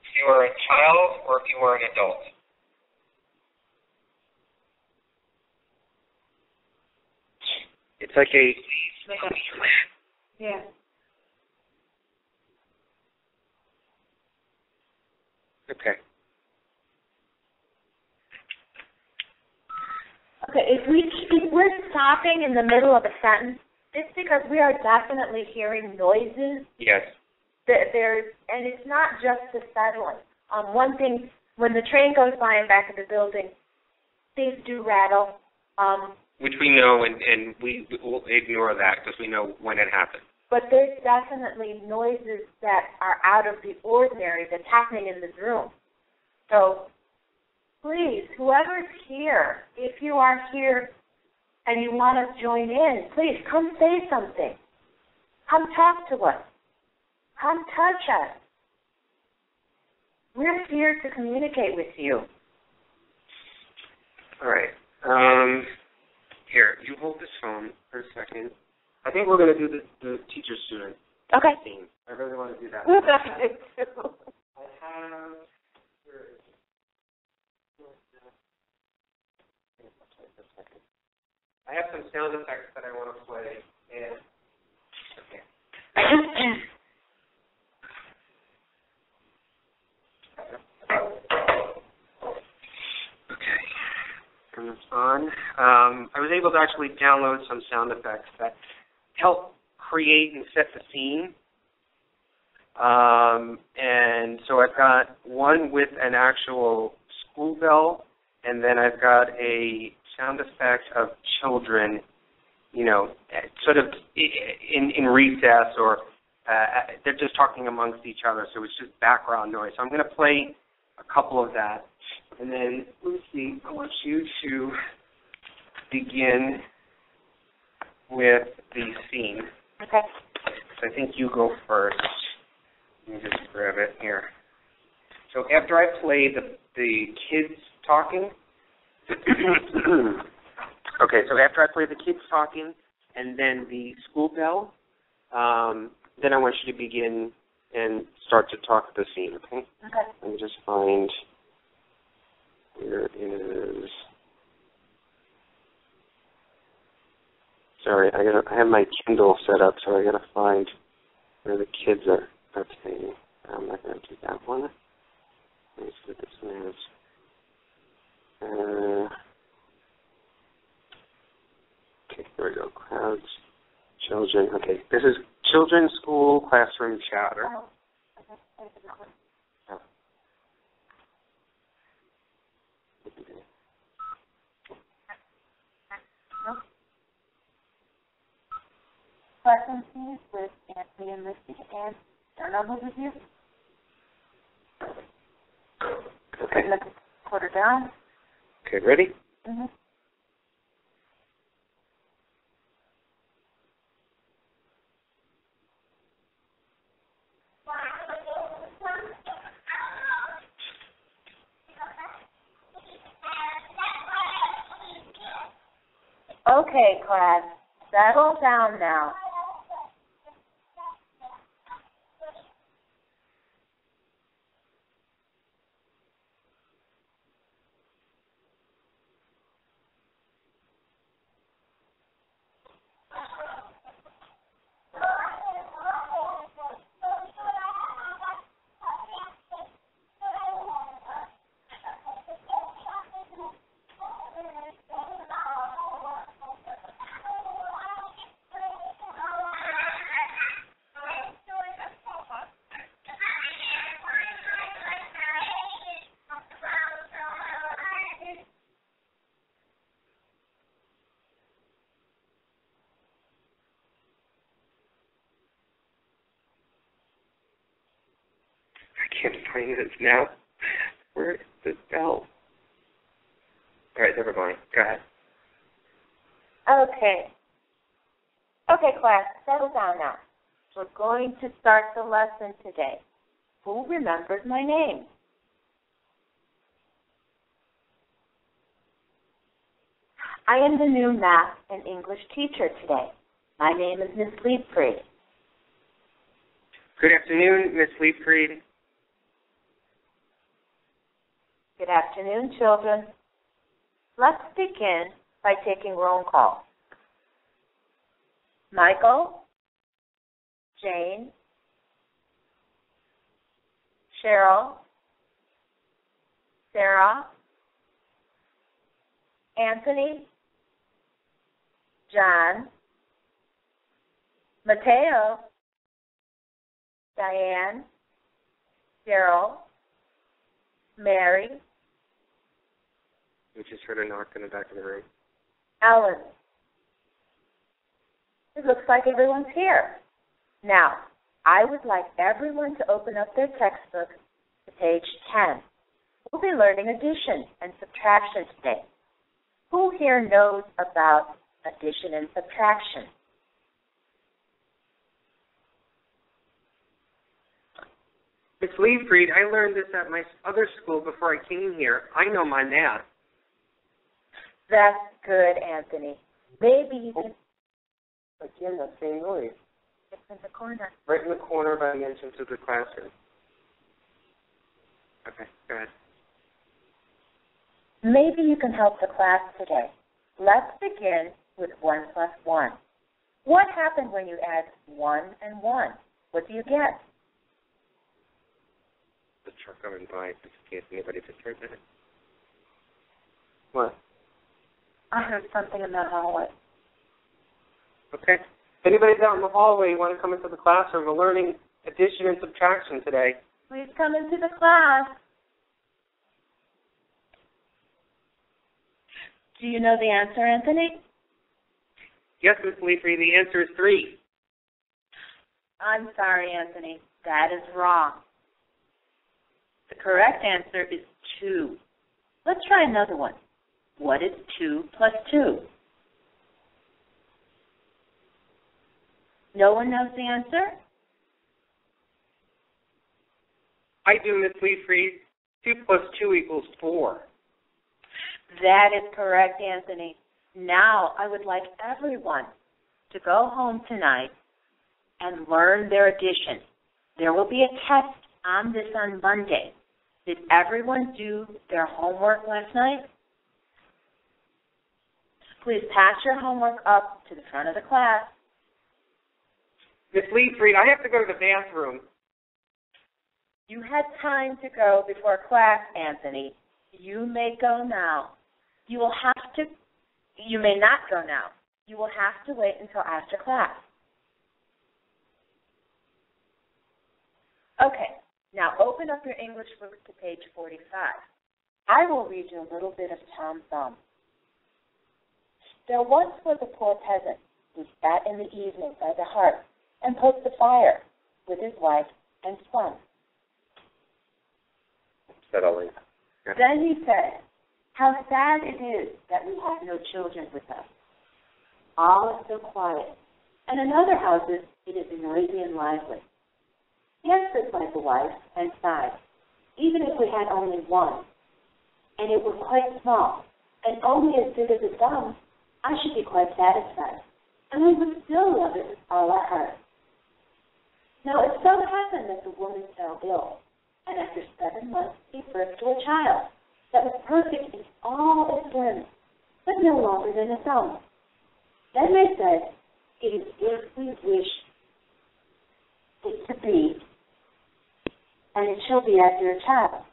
If you are a child or if you are an adult. It's like a... Please tell me your name. Yeah. Okay. Okay, if we're stopping in the middle of a sentence, it's because we are definitely hearing noises. Yes. And it's not just the settling. One thing, when the train goes by in back of the building, things do rattle. Which we know, and we will ignore that because we know when it happened. But there's definitely noises that are out of the ordinary that's happening in this room. So please, whoever's here, if you are here and you want to join in, please come say something. Come talk to us. Come touch us. We're here to communicate with you. All right. Here, you hold this phone for a second. I think we're going to do the teacher-student theme. I really want to do that. I have... I have some sound effects that I want to play. And okay. Okay. And it's on. I was able to actually download some sound effects that help create and set the scene. And so I've got one with an actual school bell, and then I've got a sound effect of children, you know, sort of in recess, or they're just talking amongst each other, so it's just background noise. So I'm going to play a couple of that. And then, Luci, I want you to begin with the scene. Okay. So I think you go first. Let me just grab it here. So after I play the kids talking, okay, so after I play the kids talking and then the school bell, then I want you to begin and start to talk the scene, okay? Okay. Let me just find where is... Sorry, I have my Kindle set up, so I gotta find where the kids are. Okay, I'm not gonna do that one. Let me see what this one is. Okay, here we go. Crowds, children. Okay, this is children's school classroom chatter. Oh. Classroom scenes with Anthony and Luci, and Paranormal with you. Okay. Let it put her down. Okay, ready? Mm-hmm. Okay, class, settle down now. I can't find it now. Where is the bell? All right, never mind. Go ahead. Okay. Okay, class, settle down now. We're going to start the lesson today. Who remembers my name? I am the new math and English teacher today. My name is Miss Liebfried. Good afternoon, Miss Liebfried. Good afternoon, children. Let's begin by taking roll call. Michael, Jane, Cheryl, Sarah, Anthony, John, Mateo, Diane, Daryl, Mary. We just heard a knock in the back of the room. Ellen. It looks like everyone's here. Now, I would like everyone to open up their textbook to page 10. We'll be learning addition and subtraction today. Who here knows about addition and subtraction? Miss Liebfried, I learned this at my other school before I came here. I know my math. That's good, Anthony. Maybe you can... Again, that same noise. It's in the corner. Right in the corner by the entrance of the classroom. Okay, go ahead. Maybe you can help the class today. Let's begin with 1 plus 1. What happened when you add 1 and 1? What do you get? The truck going by, just in case anybody disturbed it. What? I heard something in the hallway. Okay. If anybody's out in the hallway, you want to come into the classroom, we're learning addition and subtraction today. Please come into the class. Do you know the answer, Anthony? Yes, Miss Leafrey, the answer is 3. I'm sorry, Anthony. That is wrong. The correct answer is 2. Let's try another one. What is 2 plus 2? No one knows the answer? I do, Miss Leafrey. 2 plus 2 equals 4. That is correct, Anthony. Now I would like everyone to go home tonight and learn their addition. There will be a test on this on Monday. Did everyone do their homework last night? Please pass your homework up to the front of the class. Miss Leafrey, I have to go to the bathroom. You had time to go before class, Anthony. You may go now. You may not go now. You will have to wait until after class. Okay, now open up your English book to page 45. I will read you a little bit of Tom Thumb. There once was a poor peasant who sat in the evening by the hearth and poked the fire with his wife and son. Settling. Yeah. Then he said, "How sad it is that we have no children with us. All is so quiet, and in other houses it is noisy and lively." Yes, replied the wife, and sighed. Even if we had only one, and it were quite small, and only as big as a thumb, I should be quite satisfied, and we would still love it with all our heart. Now it so happened that the woman fell ill, and after 7 months gave birth to a child that was perfect in all its limbs, but no longer than a thumb. Then they said, "It is if we wish it to be, and it shall be after a child."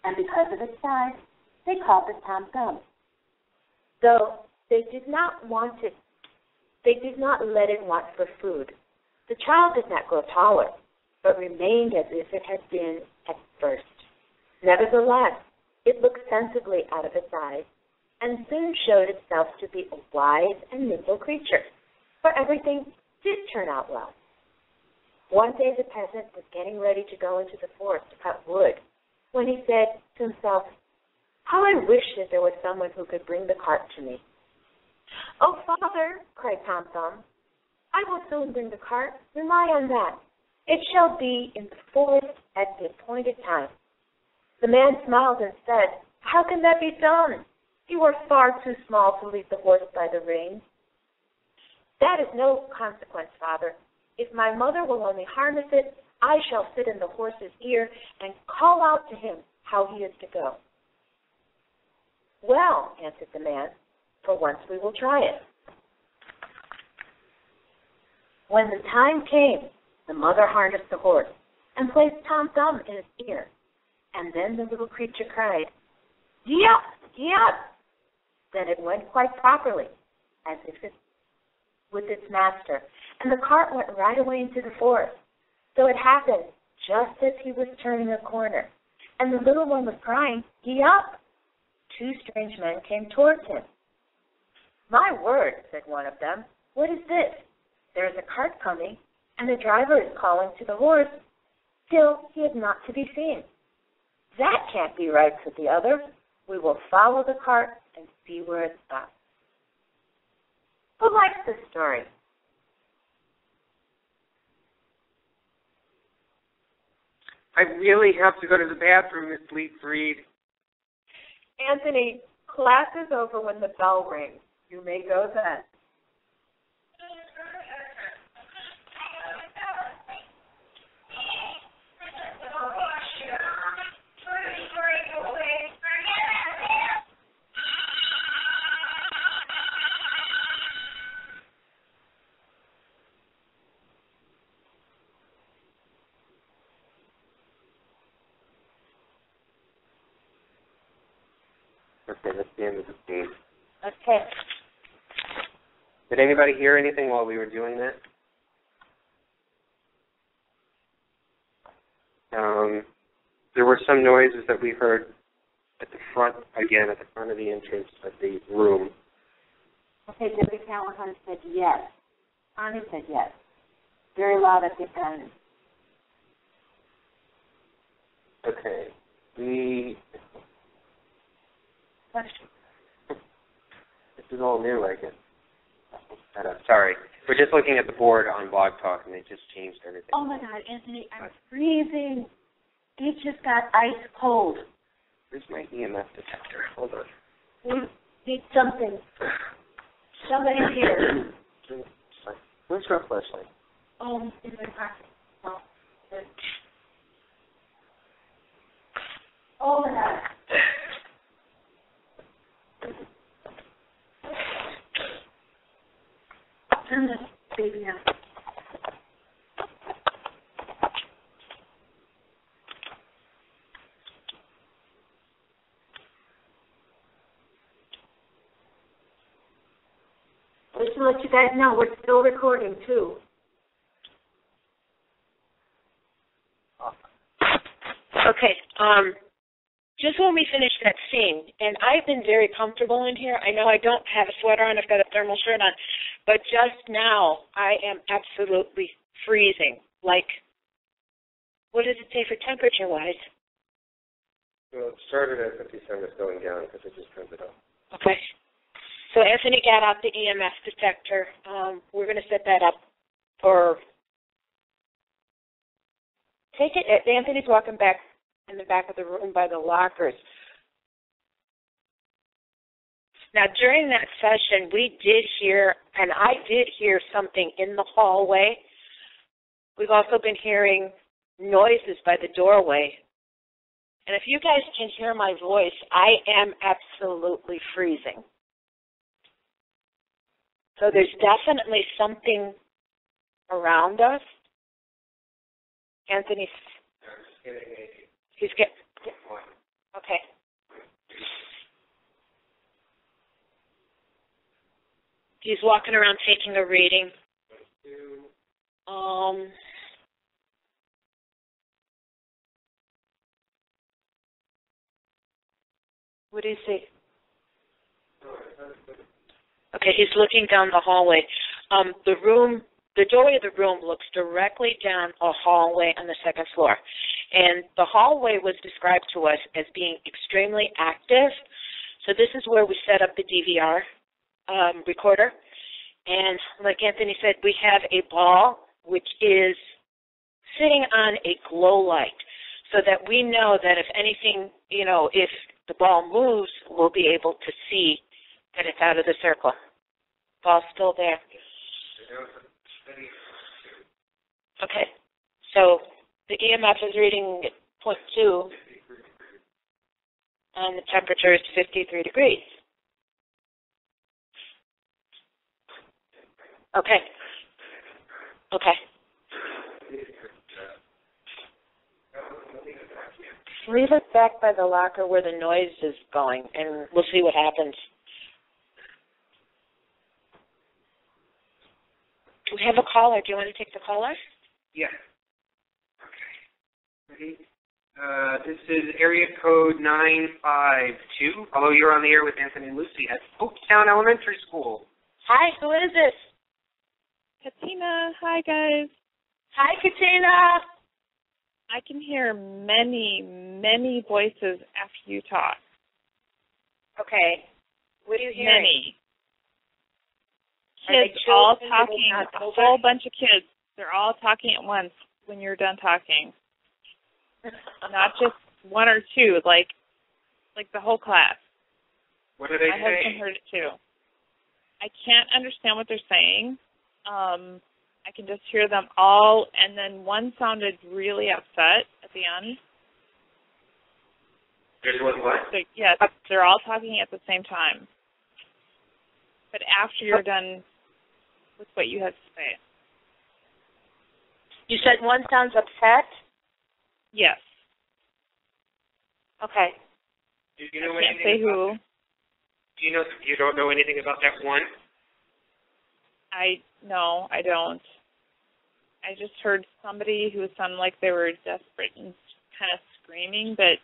And because of its size, they called it Tom Thumb. Though they did not want it, they did not let it want for food. The child did not grow taller, but remained as if it had been at first. Nevertheless, it looked sensibly out of its eyes, and soon showed itself to be a wise and nimble creature, for everything did turn out well. One day the peasant was getting ready to go into the forest to cut wood, when he said to himself, "How I wish that there was someone who could bring the cart to me." "Oh, Father," cried Tom Thumb, "I will soon bring the cart. Rely on that. It shall be in the forest at the appointed time." The man smiled and said, "How can that be done? You are far too small to lead the horse by the reins." "That is no consequence, Father. If my mother will only harness it, I shall sit in the horse's ear and call out to him how he is to go." "Well," answered the man, "for once we will try it." When the time came, the mother harnessed the horse and placed Tom Thumb in his ear. And then the little creature cried, "Yep, yep." Then it went quite properly, as if it with its master, and the cart went right away into the forest. So it happened just as he was turning a corner, and the little one was crying, "Yep." 2 strange men came towards him. "My word," said one of them, "what is this? There is a cart coming, and the driver is calling to the horse. Still, he is not to be seen." "That can't be right," said the other. "We will follow the cart and see where it stops." Who likes this story? I really have to go to the bathroom, Miss Leafrey. Anthony, Class is over when the bell rings. You may go then. Okay, that's the end of the scene. Okay. Did anybody hear anything while we were doing that? There were some noises that we heard at the front, again, at the front of the entrance of the room. Okay, Debbie Callahan said yes. Ani said yes. Very loud at the end. Okay. This is all new, I guess. Sorry. We're just looking at the board on Blog Talk, and they just changed everything. Oh, my God, Anthony, I'm freezing. It just got ice cold. Where's my EMF detector? Hold on. We need something. Somebody here. Where's your flashlight? In my pocket. Oh, my God. Turn this baby on. Just to let you guys know, we're still recording, too. Okay, just when we finished that scene, and I've been very comfortable in here. I know I don't have a sweater on, I've got a thermal shirt on, but just now I am absolutely freezing. Like, what does it say for temperature-wise? Well, it started at 57. It's going down because it just turned it off. Okay. So Anthony got out the EMF detector. We're going to set that up for... Take it. Anthony's walking back in the back of the room by the lockers. Now, during that session, we did hear, and I did hear something in the hallway. We've also been hearing noises by the doorway. And if you guys can hear my voice, I am absolutely freezing. So there's definitely something around us. Anthony's... He's getting... Okay. He's walking around taking a reading. What do you see? Okay, he's looking down the hallway. The doorway of the room looks directly down a hallway on the second floor. And the hallway was described to us as being extremely active. So this is where we set up the DVR recorder. And like Anthony said, we have a ball which is sitting on a glow light so that we know that if anything, if the ball moves, we'll be able to see that it's out of the circle. Ball's still there. Okay, so the EMF is reading 0.2, and the temperature is 53 degrees. Okay. Leave it back by the locker where the noise is going, and we'll see what happens. We have a caller. Do you want to take the caller? Yeah. Okay. Ready? This is area code 952. Hello, you're on the air with Anthony and Luci at Poasttown Elementary School. Hi, who is this? Katina. Hi, guys. Hi, Katina. I can hear many, many voices after you talk. Okay. What are you hearing? Many. Kids all talking, a whole bunch of kids. They're all talking at once when you're done talking. Not just one or two, like the whole class. What do they My say? husband heard it too. I can't understand what they're saying. I can just hear them all, and then one sounded really upset at the end. There's what? So, yes, they're all talking at the same time. But after you're done with what you have to say. You said one sounds upset? Yes. Do Okay. you know I can't anything say who. You don't know anything about that one? No, I don't. I just heard somebody who sounded like they were desperate and kind of screaming, but...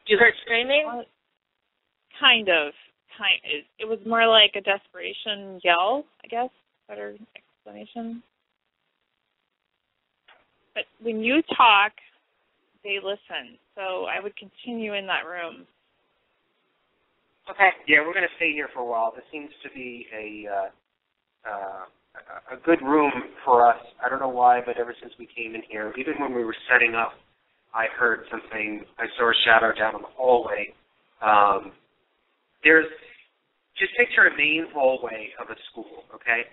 You heard screaming? Kind of. It was more like a desperation yell, I guess. Better explanation. But when you talk, they listen. So I would continue in that room. Okay. Yeah, we're going to stay here for a while. This seems to be a good room for us. I don't know why, but ever since we came in here, even when we were setting up, I heard something. I saw a shadow down in the hallway. Just picture a main hallway of a school, okay?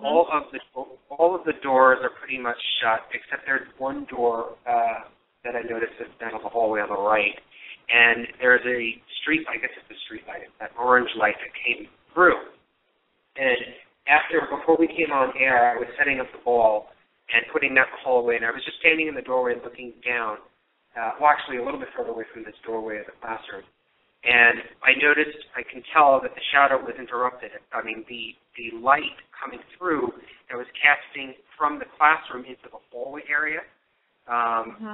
All of the doors are pretty much shut, except there's one door that I noticed is down the hallway on the right. And there's a street light, I guess it's a street light, that orange light that came through. And before we came on air, I was setting up the ball and putting that in the hallway, and I was just standing in the doorway and looking down, actually a little bit further away from this doorway of the classroom. And I can tell that the shadow was interrupted. I mean, the light coming through that was casting from the classroom into the hallway area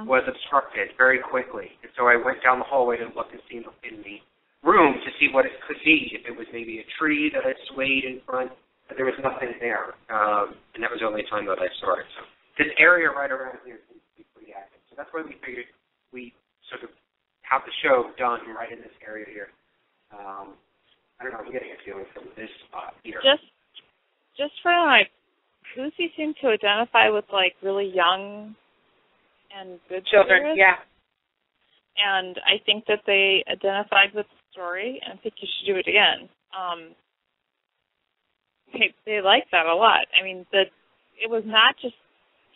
was obstructed very quickly. And so I went down the hallway to look and see in the room to see what it could be, if it was maybe a tree that had swayed in front, but there was nothing there. And that was the only time that I saw it. So this area right around here seems to be pretty active. So that's why we figured we sort of have the show done right in this area here. I don't know, I'm getting a feeling from this spot here. Just for Luci seemed to identify with like really young and good children. spirits. Yeah. And I think that they identified with the story, and I think you should do it again. They liked that a lot. I mean, it was not just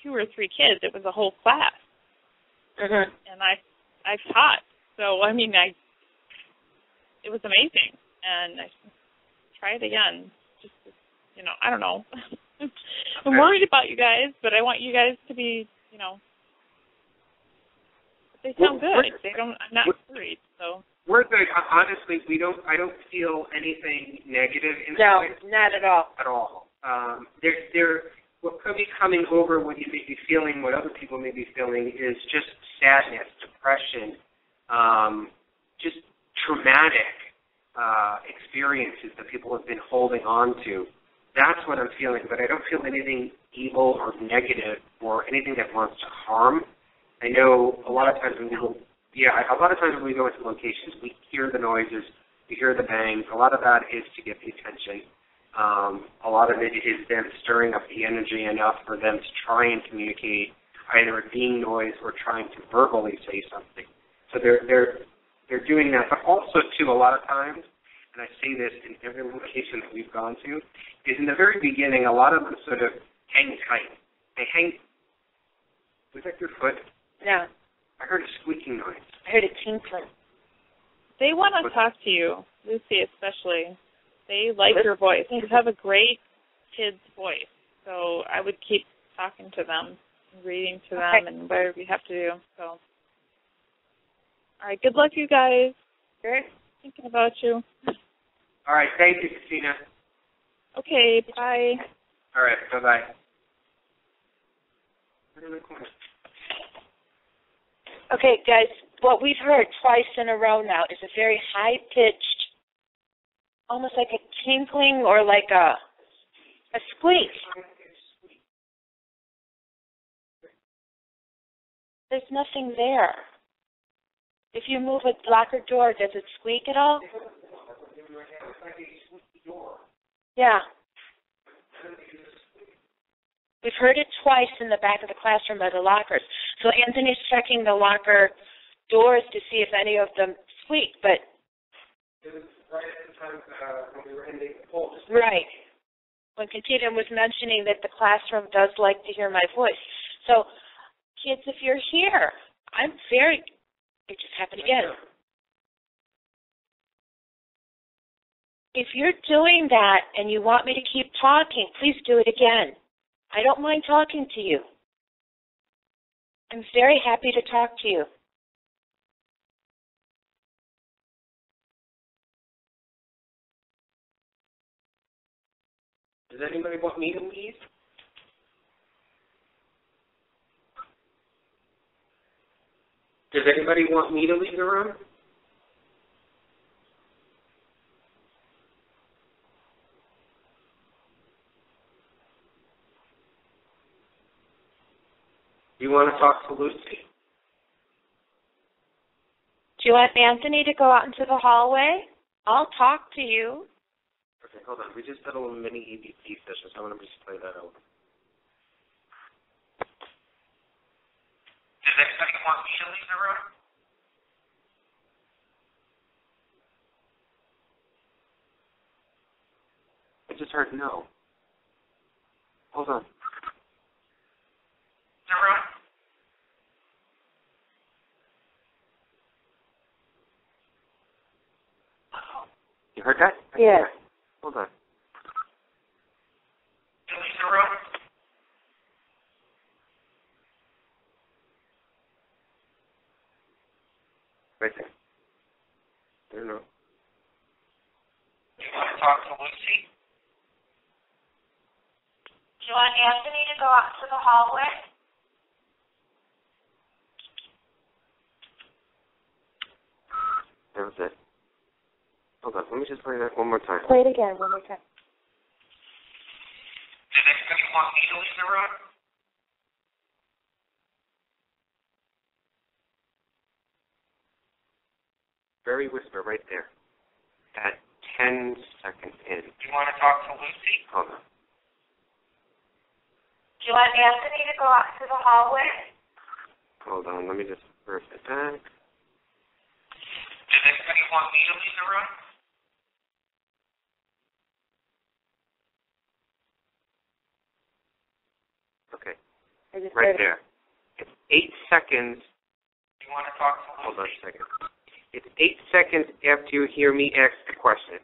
2 or 3 kids; it was a whole class. Mm-hmm. And I've taught, so I mean, it was amazing, and I try it again. Just I don't know. I'm worried about you guys, but I want you guys to be, they sound good. I'm not worried, so. We're good. Honestly, I don't feel anything negative in No, this place. not at all. At all. What could be coming over what you may be feeling, what other people may be feeling, is just sadness, depression, just traumatic experiences that people have been holding on to. That's what I'm feeling, but I don't feel anything evil or negative or anything that wants to harm. I know a lot of times when we go into locations, we hear the noises, we hear the bangs. A lot of that is to get the attention. A lot of it is them stirring up the energy enough for them to try and communicate either a being noise or trying to verbally say something. So they're doing that, but also too a lot of times, and I say this in every location that we've gone to, is in the very beginning a lot of them sort of hang tight. They hang. Was that your foot? Yeah. I heard a squeaking noise. I heard a tinkling. They want to talk to you, Luci especially. They like your voice. You have a great kid's voice, so I would keep talking to them, reading to them, and whatever you have to do. So, all right, good luck, you guys. Good. Thinking about you. All right, thank you, Christina. Okay, bye. All right, bye-bye. Okay, guys, what we've heard twice in a row now is a very high-pitched, almost like a tinkling or like a squeak. There's nothing there. If you move a locker door, does it squeak at all? Yeah. We've heard it twice in the back of the classroom by the lockers. So Anthony's checking the locker doors to see if any of them squeak, but It was right at the time when we were ending the poll. Right. When Katina was mentioning that the classroom does like to hear my voice. So, kids, if you're here, it just happened again. If you're doing that and you want me to keep talking, please do it again. I don't mind talking to you. I'm very happy to talk to you. Does anybody want me to leave? Does anybody want me to leave the room? Do you want to talk to Lucy? Do you want Anthony to go out into the hallway? I'll talk to you. Okay, hold on. We just had a little mini EVP session, so I'm going to just play that over. Does anybody want me to leave the room? I just heard no. Hold on. The room? You heard that? Yes. Hold on. You leave the room? Right there. I don't know. You want to talk to Lucy? Do you want Anthony to go out to the hallway? That was it. Hold on. Let me just play that one more time. Play it again one more time. Does anybody want me to leave the room? Very whisper right there. At 10 seconds in. You want to talk to Lucy? Hold on. Do you want Anthony to go out to the hallway? Hold on. Let me just reverse it back. Does anybody want me to leave the room? Okay. I just Right heard there. It's 8 seconds. You want to talk to Lucy? Hold on a second. It's 8 seconds after you hear me ask the question.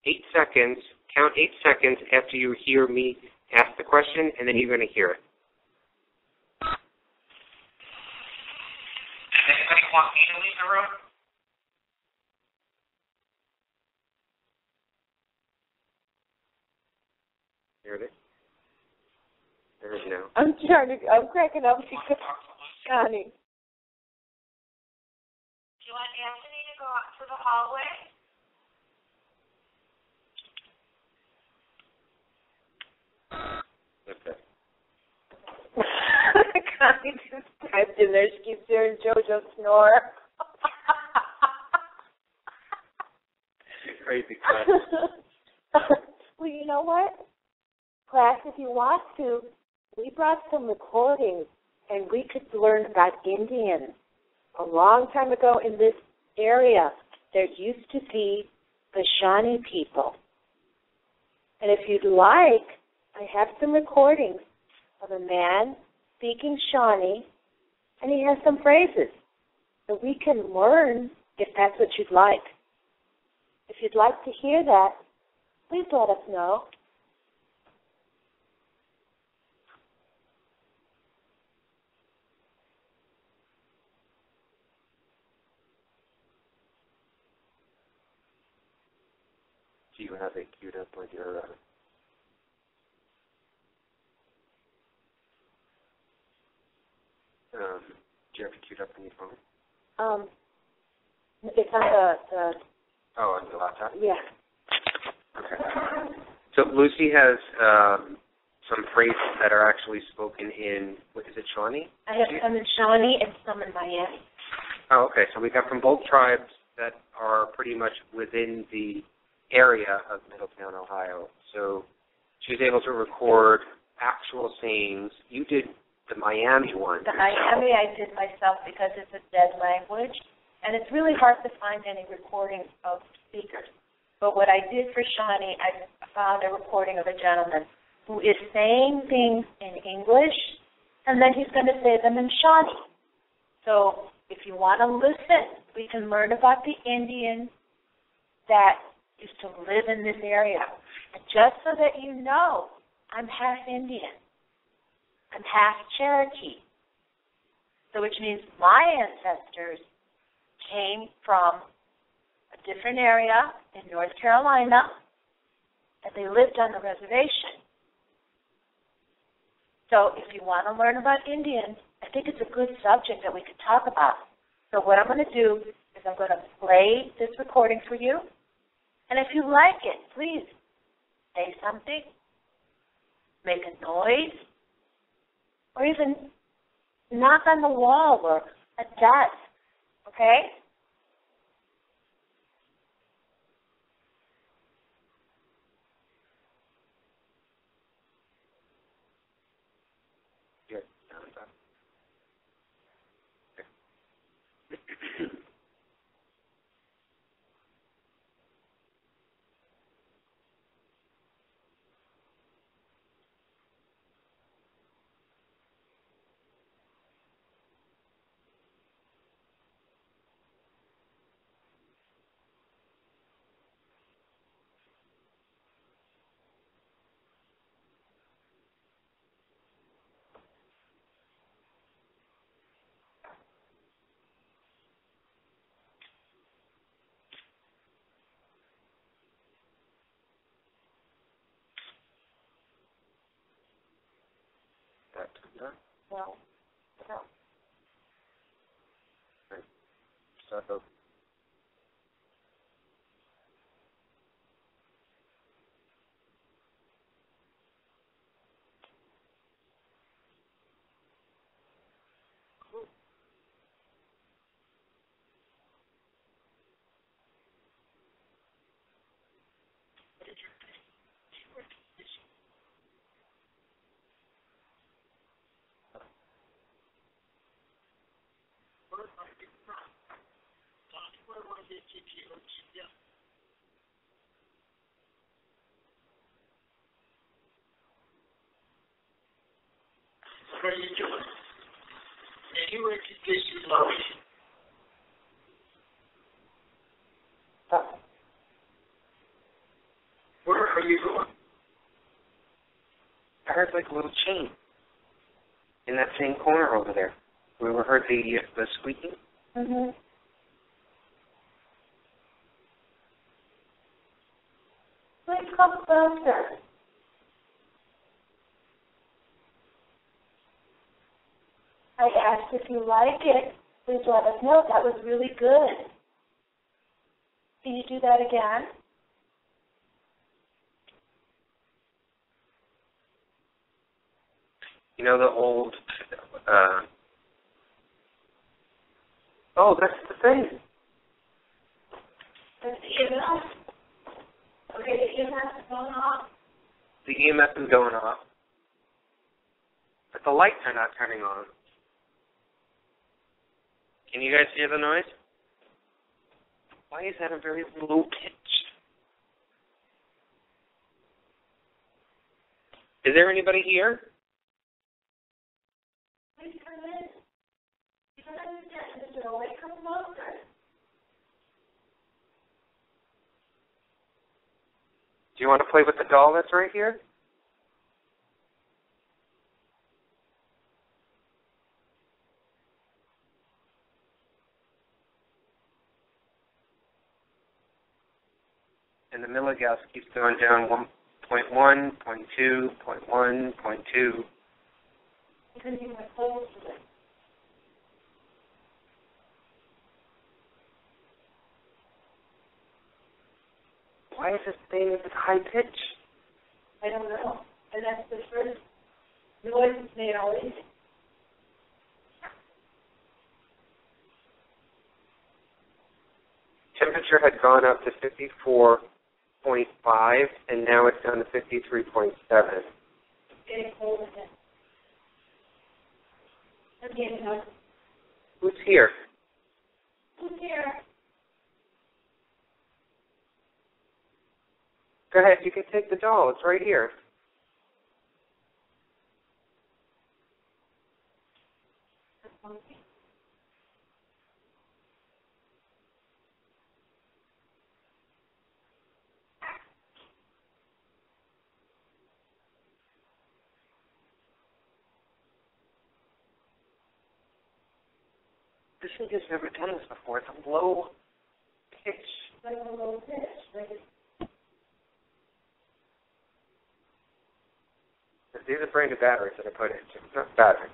8 seconds. Count 8 seconds after you hear me ask the question, and then you're going to hear it. Does anybody want me to leave the room? Heard it? There it is now. I'm cracking up because Connie. Do you want Anthony to go out to the hallway? Okay. Connie just typed in there. She keeps hearing JoJo snore. Crazy class. Well, you know what? Class, if you want to, we brought some recordings, and we could learn about Indians. A long time ago in this area, there used to be the Shawnee people. And if you'd like, I have some recordings of a man speaking Shawnee, and he has some phrases that we can learn if that's what you'd like. If you'd like to hear that, please let us know. Do you have it queued up on your... do you have it queued up on your phone? It's on the Oh, on your laptop? yeah. Okay. So Lucy has some phrases that are actually spoken in, what is it, Shawnee? I have some in Shawnee and some in Miami. Oh, okay. So we got from both tribes that are pretty much within the area of Middletown, Ohio. So she was able to record actual sayings. You did the Miami one. The Miami I did myself because it's a dead language, And it's really hard to find any recordings of speakers. But what I did for Shawnee, I found a recording of a gentleman who is saying things in English, and then he's going to say them in Shawnee. So if you want to listen, we can learn about the Indians that used to live in this area. And just so that you know, I'm half Indian. I'm half Cherokee. So which means my ancestors came from a different area in North Carolina, and they lived on the reservation. So if you want to learn about Indians, I think it's a good subject that we could talk about. So what I'm going to do is I'm going to play this recording for you, and if you like it, please say something, make a noise, or even knock on the wall or a desk, okay? No. Start over. What are you doing? Anywhere to this is love. Where are you going? I heard like a little chain in that same corner over there. We heard the squeaking. Mm-hmm. Please come closer. I asked if you like it. Please let us know. That was really good. Can you do that again? You know the old. Oh, that's the thing. That's the EMF. Okay, the EMF is going off. The EMF is going off, but the lights are not turning on. Can you guys hear the noise? Why is that a very low pitch? Is there anybody here? Please come in. You don't understand. Mr. Owen, come closer. Do you want to play with the doll that's right here? And the milligas keeps going down 1.1, 0.2, 0.1, 0.2. Because you were close to it. Why is this thing at this high pitch? I don't know. And that's the first noise it's made always. Temperature had gone up to 54.5, and now it's down to 53.7. Getting cold again. Again, Who's here? Here. Go ahead, you can take the doll. It's right here. This thing has never done this before. It's a low pitch. Like a low pitch. These are brand new batteries that I put in. It's not batteries.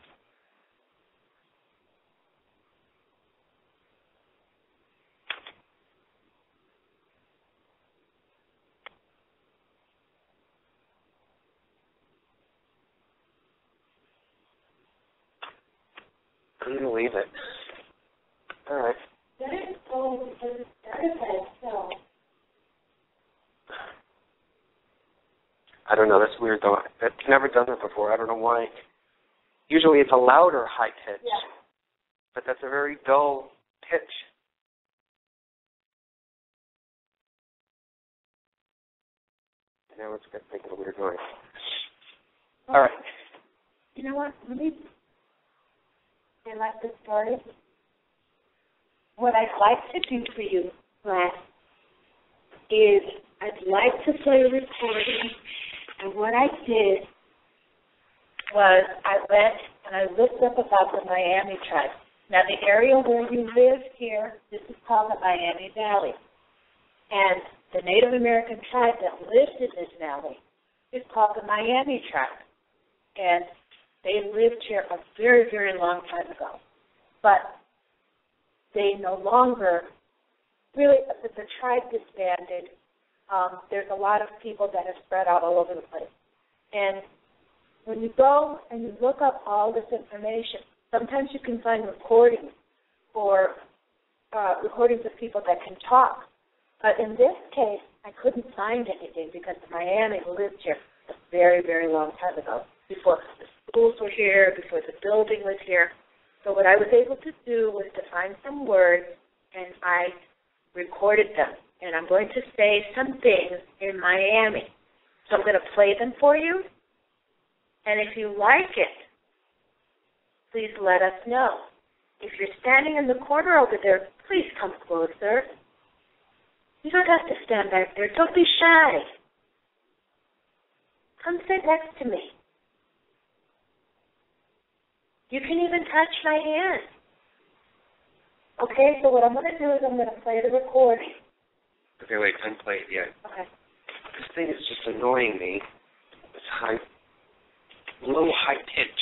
I'm going to leave it. All right. That is so, that is so. I don't know. That's weird, though. I've never done that before. I don't know why. Usually it's a louder high pitch. Yeah. But that's a very dull pitch. Now it's making a weird noise. All right. You know what? Let me. I like this story. What I'd like to do for you, class, is I'd like to play a recording. And what I did was I went and I looked up about the Miami tribe. Now, the area where you live here, this is called the Miami Valley. And the Native American tribe that lives in this valley is called the Miami tribe. And they lived here a very, very long time ago. But they no longer, really, the tribe disbanded. There's a lot of people that have spread out all over the place. And when you go and you look up all this information, sometimes you can find recordings or recordings of people that can talk. But in this case, I couldn't find anything because Miami lived here a very, very long time ago, before the schools were here, before the building was here. So what I was able to do was to find some words, and I recorded them. And I'm going to say some things in Miami. So I'm going to play them for you. And if you like it, please let us know. If you're standing in the corner over there, please come closer. You don't have to stand back there. Don't be shy. Come sit next to me. You can even touch my hand. Okay, so what I'm going to do is I'm going to play the recording. Okay, wait, unplay it yet. Okay. This thing is just annoying me. It's high, low high pitch.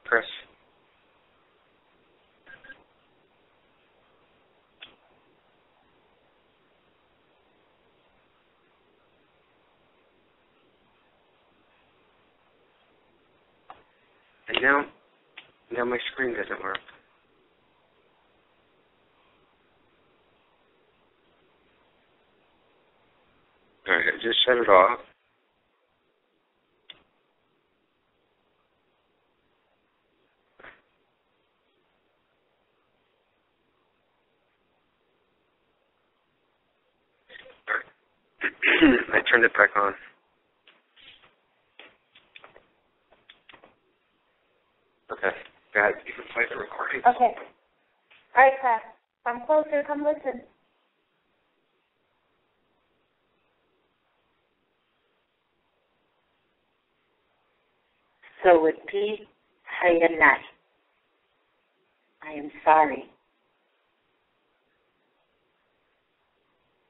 Press. And now my screen doesn't work. All right, just shut it off. I turned it back on. Okay, guys, you can play the recording. Okay. All right, class. Come closer. Come listen. So with P. Hayanai, I am sorry.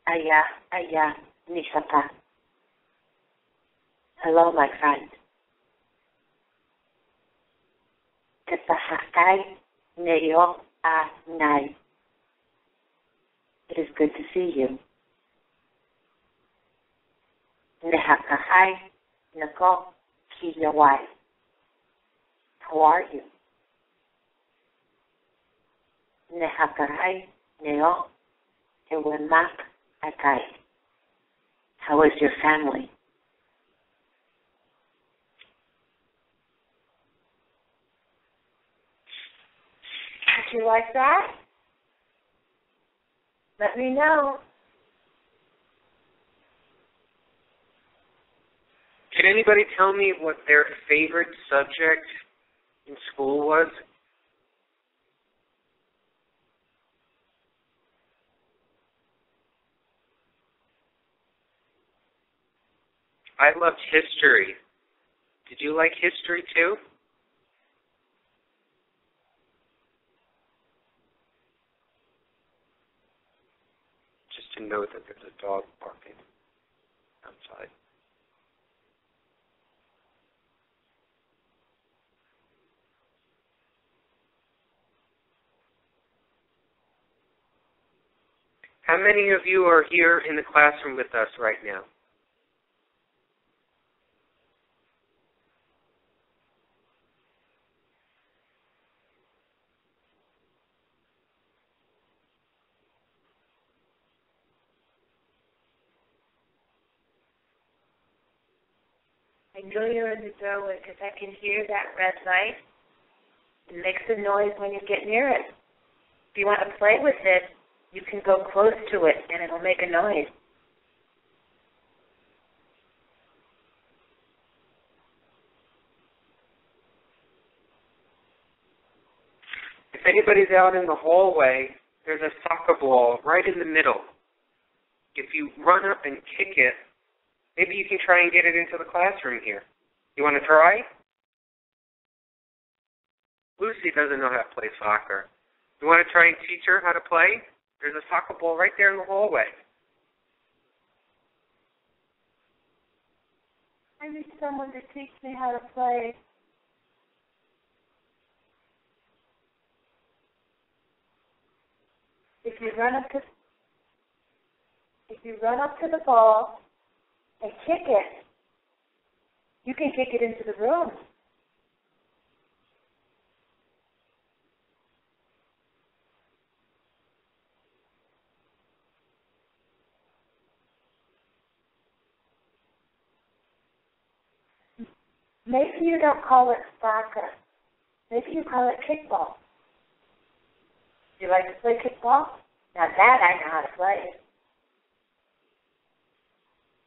Aya, Nisapa. Hello, my friend. Tesahakai Neo A Nai. It is good to see you. Nehakahai Nako Kiyawai. How are you? Nehakahai Neo Ewemak Akai. How is your family? Would you like that? Let me know. Can anybody tell me what their favorite subject in school was? I loved history. Did you like history too? Just to note that there's a dog barking outside. How many of you are here in the classroom with us right now? I know you're in the doorway because I can hear that red light. It makes a noise when you get near it. If you want to play with it, you can go close to it and it'll make a noise. If anybody's out in the hallway, there's a soccer ball right in the middle. If you run up and kick it, maybe you can try and get it into the classroom here. You want to try? Lucy doesn't know how to play soccer. You want to try and teach her how to play? There's a soccer ball right there in the hallway. I need someone to teach me how to play. If you run up to the ball and kick it, you can kick it into the room. Maybe you don't call it soccer. Maybe you call it kickball. Do you like to play kickball? Now that I know how to play.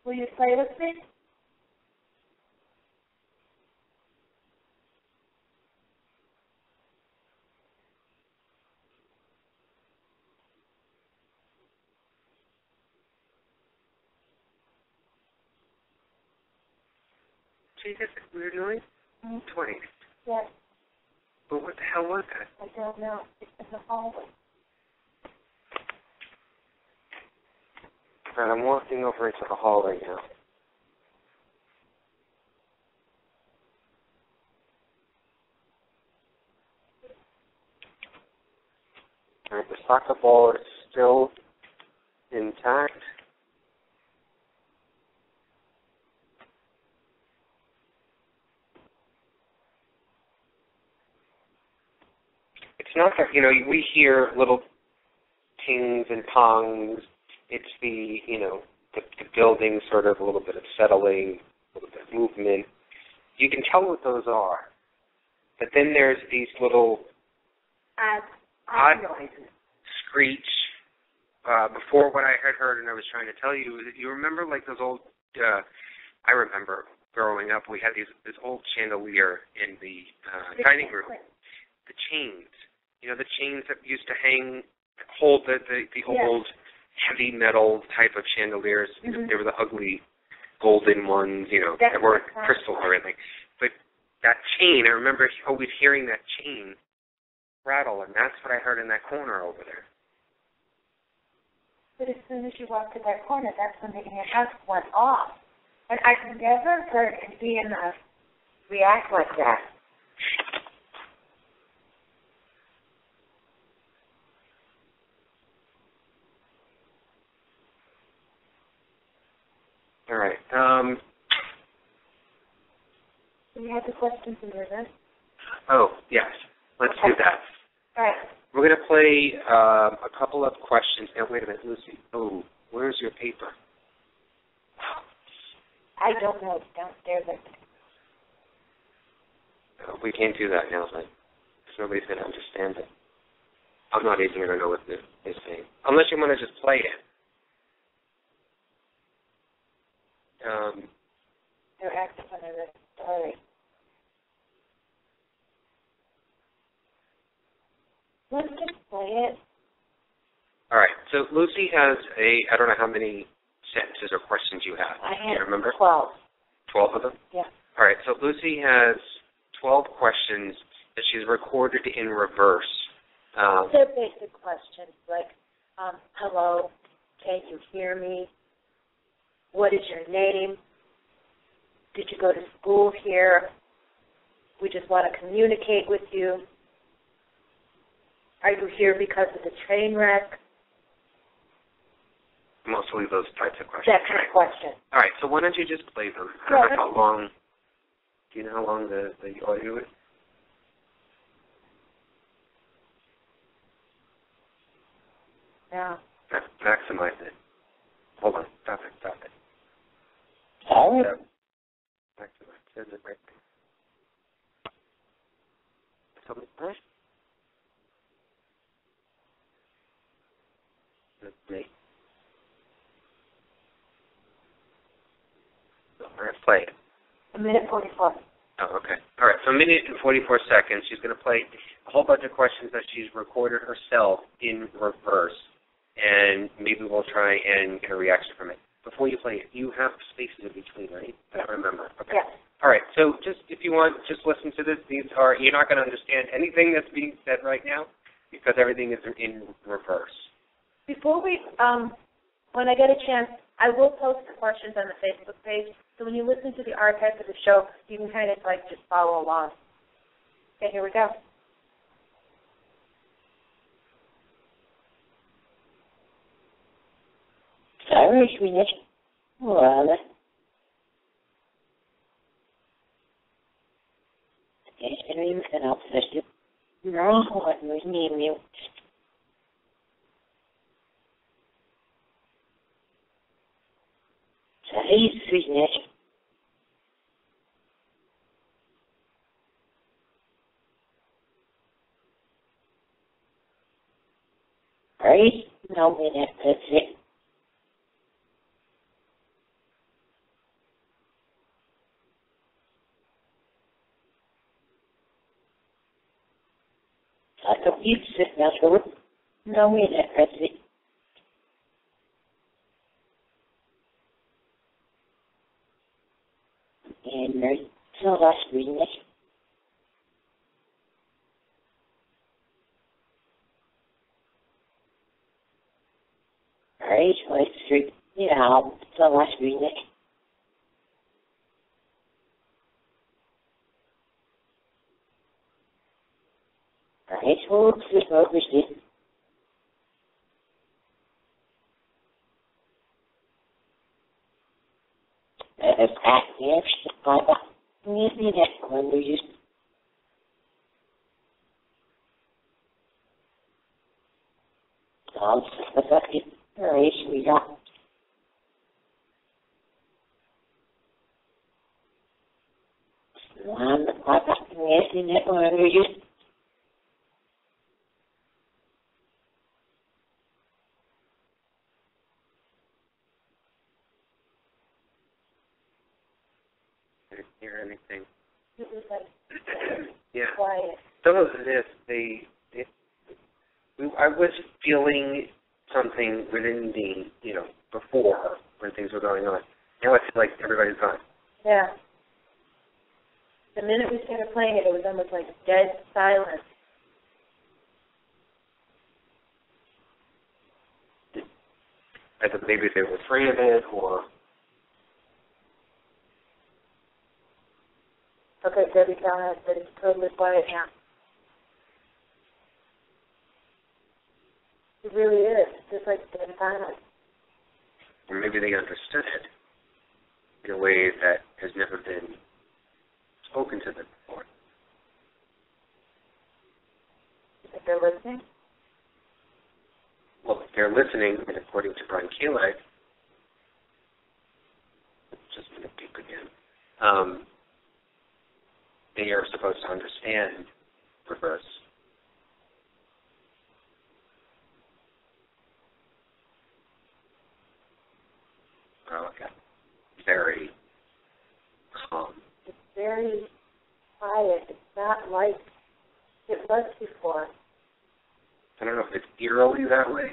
Will you play with me? Did you get that weird noise? Mm-hmm. 20. Yes. But what the hell was that? I don't know. It's in the hallway. All right, I'm walking over into the hallway now. All right, the soccer ball is still intact. It's not that, we hear little tings and pongs. It's the building sort of a little bit of settling, a little bit of movement. You can tell what those are. But then there's these little odd screech. Before what I had heard and I was trying to tell you, you remember like those old, I remember growing up, we had this old chandelier in the dining room. The chains. The chains that used to hold the old heavy metal type of chandeliers. Mm-hmm. They were the ugly golden ones, that weren't crystal or anything. But that chain, I remember always hearing that chain rattle, and that's what I heard in that corner over there. But as soon as you walked to that corner, that's when the house went off. And I've never heard an EMF react like that. All right. You have the questions in there, then? Oh, yes. Let's do that. All right. We're going to play a couple of questions. Now, wait a minute, Lucy. Oh, where's your paper? I don't know. It's downstairs. We can't do that now, but nobody's going to understand it. I'm not even going to know what they're saying. Unless you want to just play it. They're active on the story. Let's just play it. All right. So Luci has I don't know how many sentences or questions you have. I Do you have remember? 12. 12 of them? Yeah. All right. So Luci has 12 questions that she's recorded in reverse. They're basic questions like, hello, can you hear me? What is your name? Did you go to school here? We just want to communicate with you. Are you here because of the train wreck? Mostly those types of questions. That kind of question. All right. So why don't you just play them? I don't know how long. Do you know how long the audio is? Yeah. Maximize it. Hold on. Stop it. All right. Maximize. Says it right there. Something right? That's me. All right, play it. 1:44. Oh, okay. All right, so 1 minute and 44 seconds. She's going to play a whole bunch of questions that she's recorded herself in reverse, and maybe we'll try and get a reaction from it. Before you play it, you have spaces in between, right? I don't remember. Okay. Yes. All right, so just if you want, just listen to this. You're not going to understand anything that's being said right now because everything is in reverse. Before we, when I get a chance, I will post the questions on the Facebook page. So when you listen to the archive of the show, you can kind of just follow along. Okay, here we go. Sorry, sweetie. Well, jag inte alls förstå. Jag har nog nivå. Sorry, sweetie. Sorry, no, that's it. I could eat sit now, so no, that's it. And so last week, right, White Street, yeah, so last week. Right, well, it's about this. Yes, Papa. Yes, that one we used. Right, we got. Papa. Yes, that one we used. Hear anything? It was like Yeah. quiet. Some of this, I was feeling something within me, before when things were going on. Now I feel like everybody's gone. Yeah. The minute we started playing it, it was almost like dead silence. I thought maybe they were afraid of it, or Okay, Debbie telling us that it's totally quiet now. It really is. It's just like dead silence. or maybe they understood it in a way that has never been spoken to them before. If they're listening? Well, if they're listening, and according to Brian Kalek, it's just going to be they are supposed to understand reverse. Oh, okay. Very calm. It's very quiet. It's not like it was before. I don't know if it's eerily that way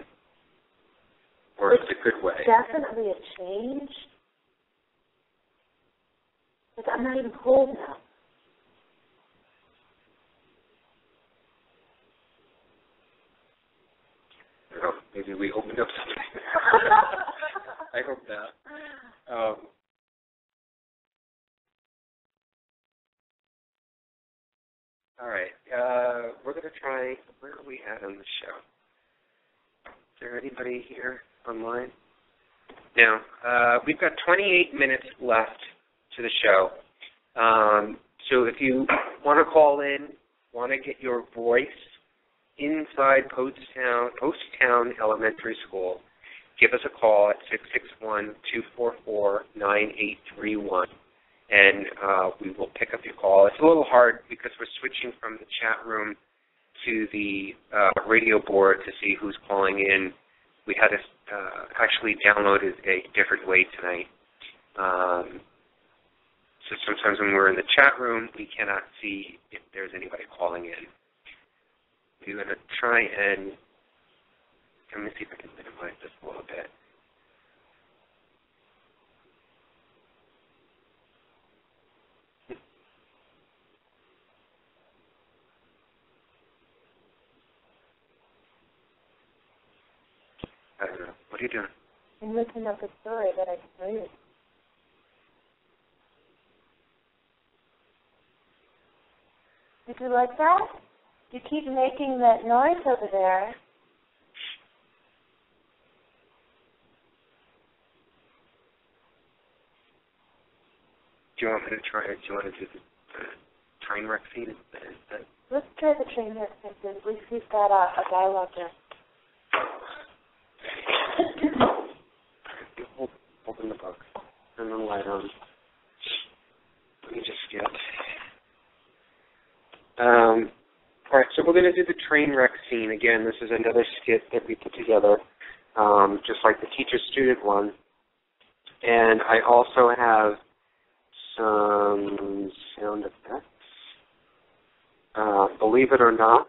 or if it's a good way. Definitely a change. Like, I'm not even cold now. Oh, maybe we opened up something. I hope not. All right. We're going to try, where are we at on the show? Is there anybody here online? No. We've got 28 minutes left to the show. So if you want to call in, want to get your voice inside Poasttown Elementary School, give us a call at 661-244-9831, and we will pick up your call. It's a little hard because we're switching from the chat room to the radio board to see who's calling in. We had to actually downloaded a different way tonight. So sometimes when we're in the chat room, we cannot see if there's anybody calling in. We're going to try and, let me see if I can minimize this a little bit. I don't know. What are you doing? I'm looking up a story that I can read. Did you like that? You keep making that noise over there. Do you want me to try it? Do you want to do the train wreck scene instead? Let's try the train wreck scene. At least we've got a dialogue there. Open the book. Turn the light on. Let me just get... all right, so we're going to do the train wreck scene. Again, this is another skit that we put together, just like the teacher-student one. And I also have some sound effects. Believe it or not,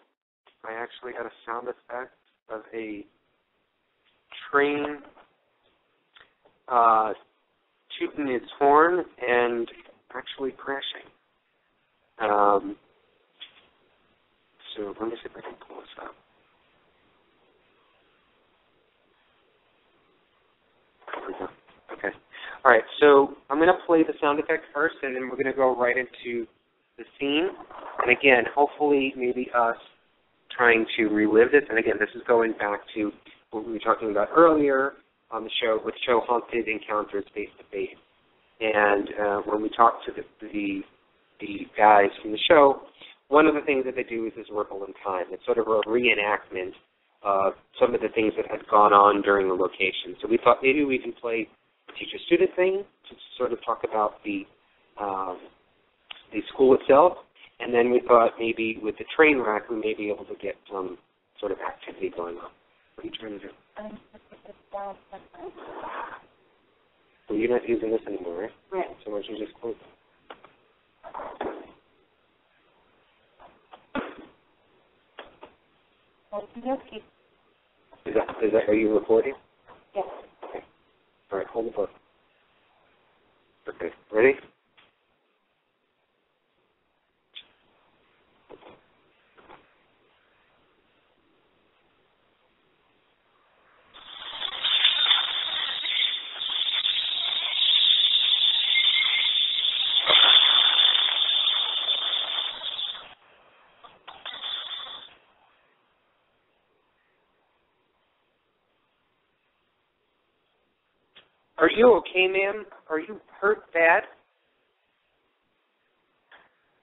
I actually had a sound effect of a train tooting its horn and actually crashing. So let me see if I can pull this up. There we go. Okay. All right, so I'm going to play the sound effect first, and then we're going to go right into the scene. And again, hopefully maybe us trying to relive this. And again, this is going back to what we were talking about earlier on the show with show Haunted Encounters Face-to-Face. And when we talked to the guys from the show, one of the things that they do is this Ripple in Time. It's sort of a reenactment of some of the things that had gone on during the location. So we thought maybe we can play a teacher-student thing to sort of talk about the school itself, and then we thought maybe with the train wreck we may be able to get some sort of activity going on. What are you trying to do? So you're not using this anymore, right? Right. So why don't you just close it? Is that, are you recording? Yes. Okay. All right, hold the book. Okay, ready? Are you okay, ma'am? Are you hurt bad?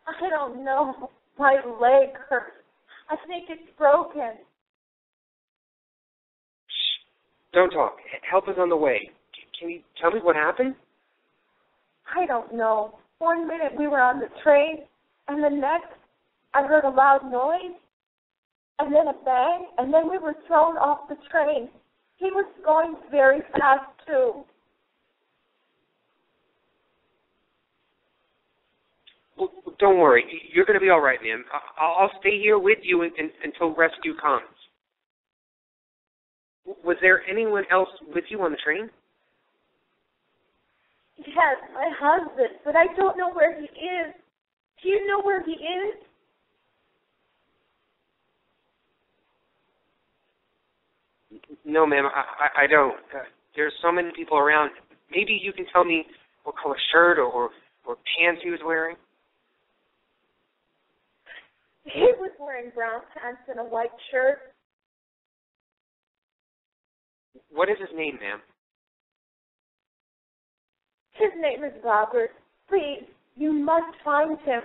I don't know. My leg hurts. I think it's broken. Shh. Don't talk. Help is on the way. Can you tell me what happened? I don't know. 1 minute we were on the train, and the next I heard a loud noise, and then a bang, and then we were thrown off the train. He was going very fast, too. Well, don't worry. You're going to be all right, ma'am. I'll stay here with you until rescue comes. Was there anyone else with you on the train? Yes, my husband, but I don't know where he is. Do you know where he is? No, ma'am, I don't. There's so many people around. Maybe you can tell me what color shirt or pants he was wearing? He was wearing brown pants and a white shirt. What is his name, ma'am? His name is Robert. Please, you must find him.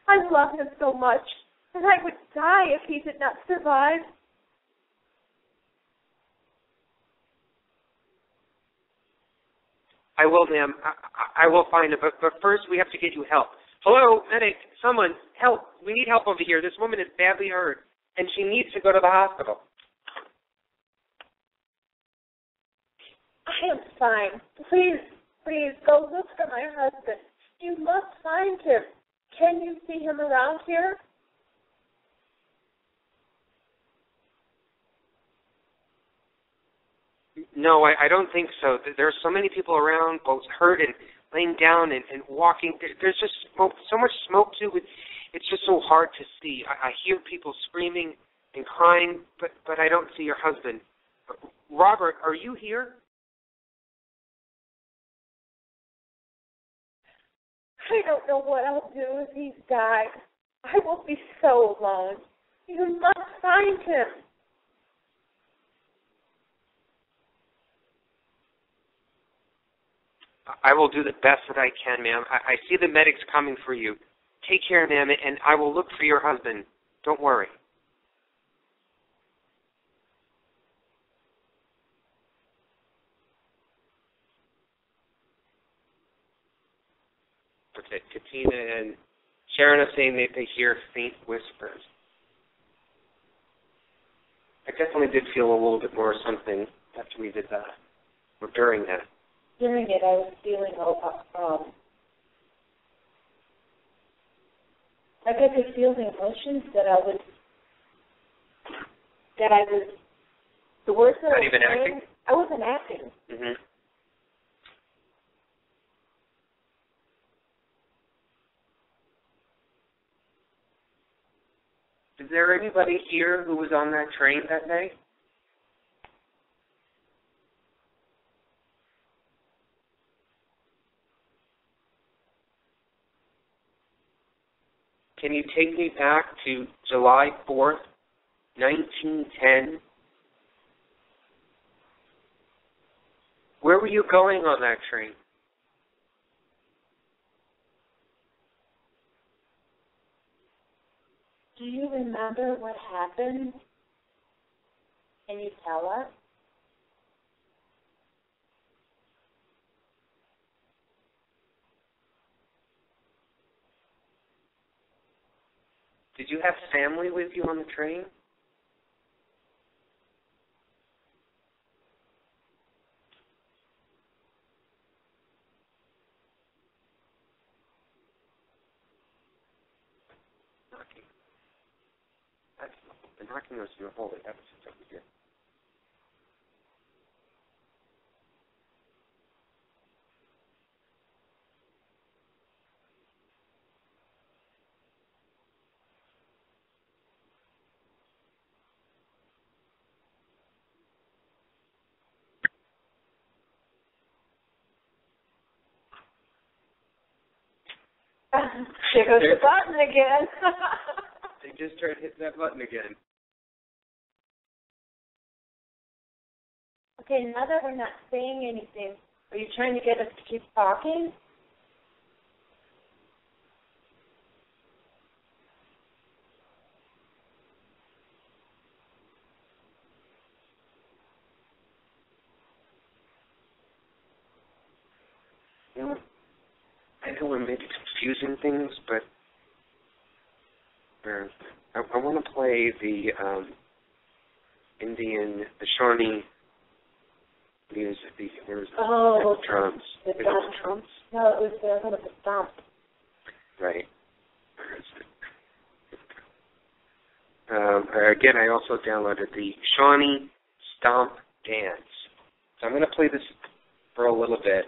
I love him so much, and I would die if he did not survive. I will, ma'am. I will find him, but first we have to get you help. Hello, medic, someone, help. We need help over here. This woman is badly hurt, and she needs to go to the hospital. I am fine. Please, go look for my husband. You must find him. Can you see him around here? No, I don't think so. There are so many people around, both hurt and laying down and walking. There's just smoke, so much smoke, too. It's just so hard to see. I hear people screaming and crying, but I don't see your husband. Robert, are you here? I don't know what I'll do if he's died. I will be so alone. You must find him. I will do the best that I can, ma'am. I see the medics coming for you. Take care, ma'am, and I will look for your husband. Don't worry. Okay, Katina and Sharon are saying that they hear faint whispers. I definitely did feel a little bit more something after we did that, or during that. During it, I was feeling like I could feel the emotions the words that Not I was even saying, acting? I wasn't acting. Mm-hmm. Is there anybody here who was on that train that day? Can you take me back to July 4th, 1910? Where were you going on that train? Do you remember what happened? Can you tell us? Did you have family with you on the train? The knocking was your hold it. That was just over here. There goes the button again. They just tried to hit that button again. Okay, now that we're not saying anything, are you trying to get us to keep talking? You know, I know we're maybe confusing things, but I want to play the the Shawnee music. There was drums. Is it drums? No, it was the stomp. Right. Again, I also downloaded the Shawnee Stomp Dance. So I'm going to play this for a little bit.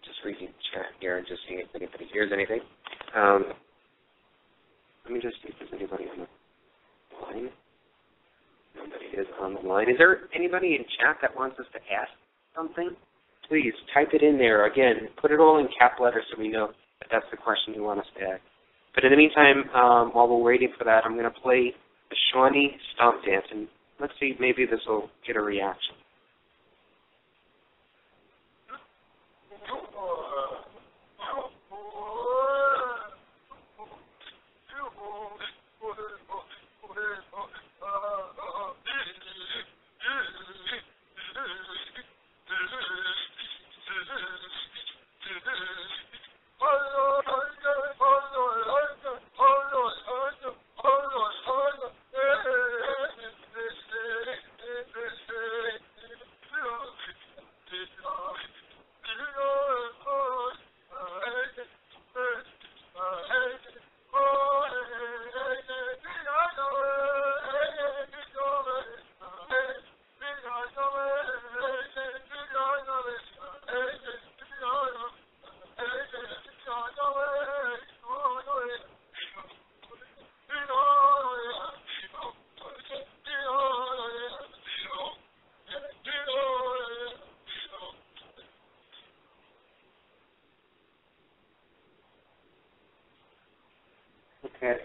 Just reading chat here and just seeing if anybody hears anything. Let me just see if there's anybody on the line. Nobody is on the line. Is there anybody in chat that wants us to ask something? Please type it in there. Again, put it all in cap letters so we know that that's the question you want us to ask. But in the meantime, while we're waiting for that, I'm going to play the Shawnee Stomp Dance, and let's see, maybe this will get a reaction. Okay.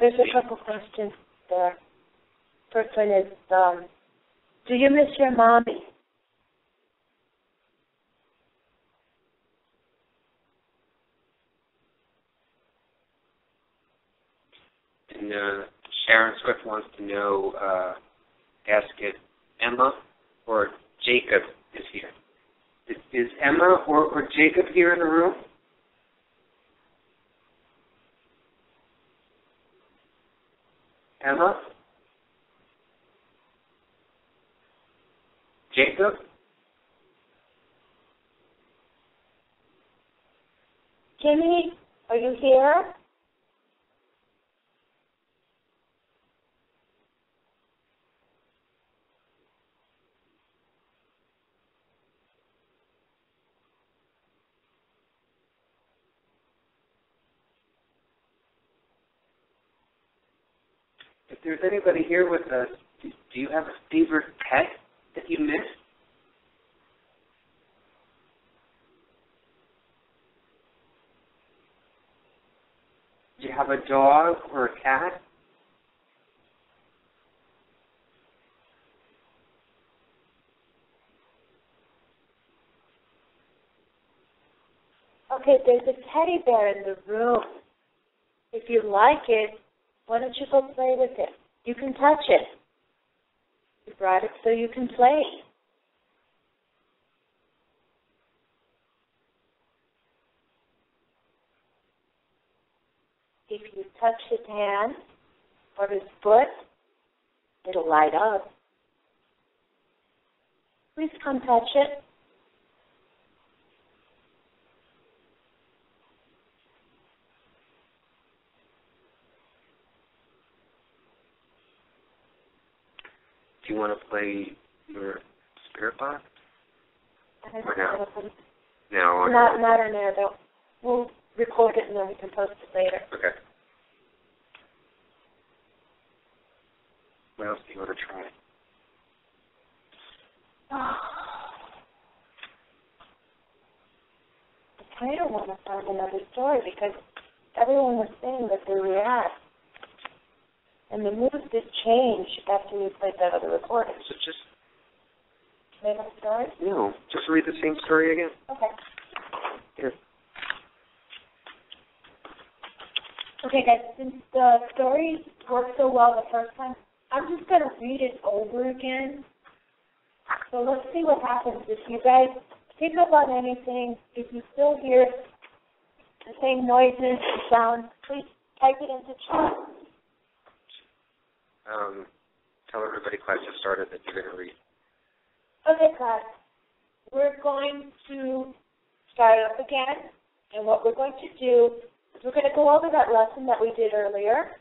There's a couple questions there. First one is, do you miss your mommy? And Sharon Swift wants to know, ask if Emma or Jacob is here. Is Emma or Jacob here in the room? Emma? Jacob? Jimmy, are you here? If there's anybody here with us, do you have a favorite pet that you miss? Do you have a dog or a cat? Okay, there's a teddy bear in the room. If you like it, why don't you go play with it? You can touch it. You brought it so you can play. If you touch his hand or his foot, it'll light up. Please come touch it. Do you want to play your spirit box? Or no? No. Not on air, though. We'll record it and then we can post it later. Okay. What else do you want to try? I kind of want to find another story because everyone was saying that they react. And the mood did change after you played that other recording. So just make up a story? No, just read the same story again. Okay. Here. Okay, guys, since the story worked so well the first time, I'm just going to read it over again So let's see what happens. If you guys pick up on anything, if you still hear the same noises and sounds, please type it into chat. Tell everybody class has started that you're going to read. Okay, class. We're going to start up again, and what we're going to do is we're going to go over that lesson that we did earlier,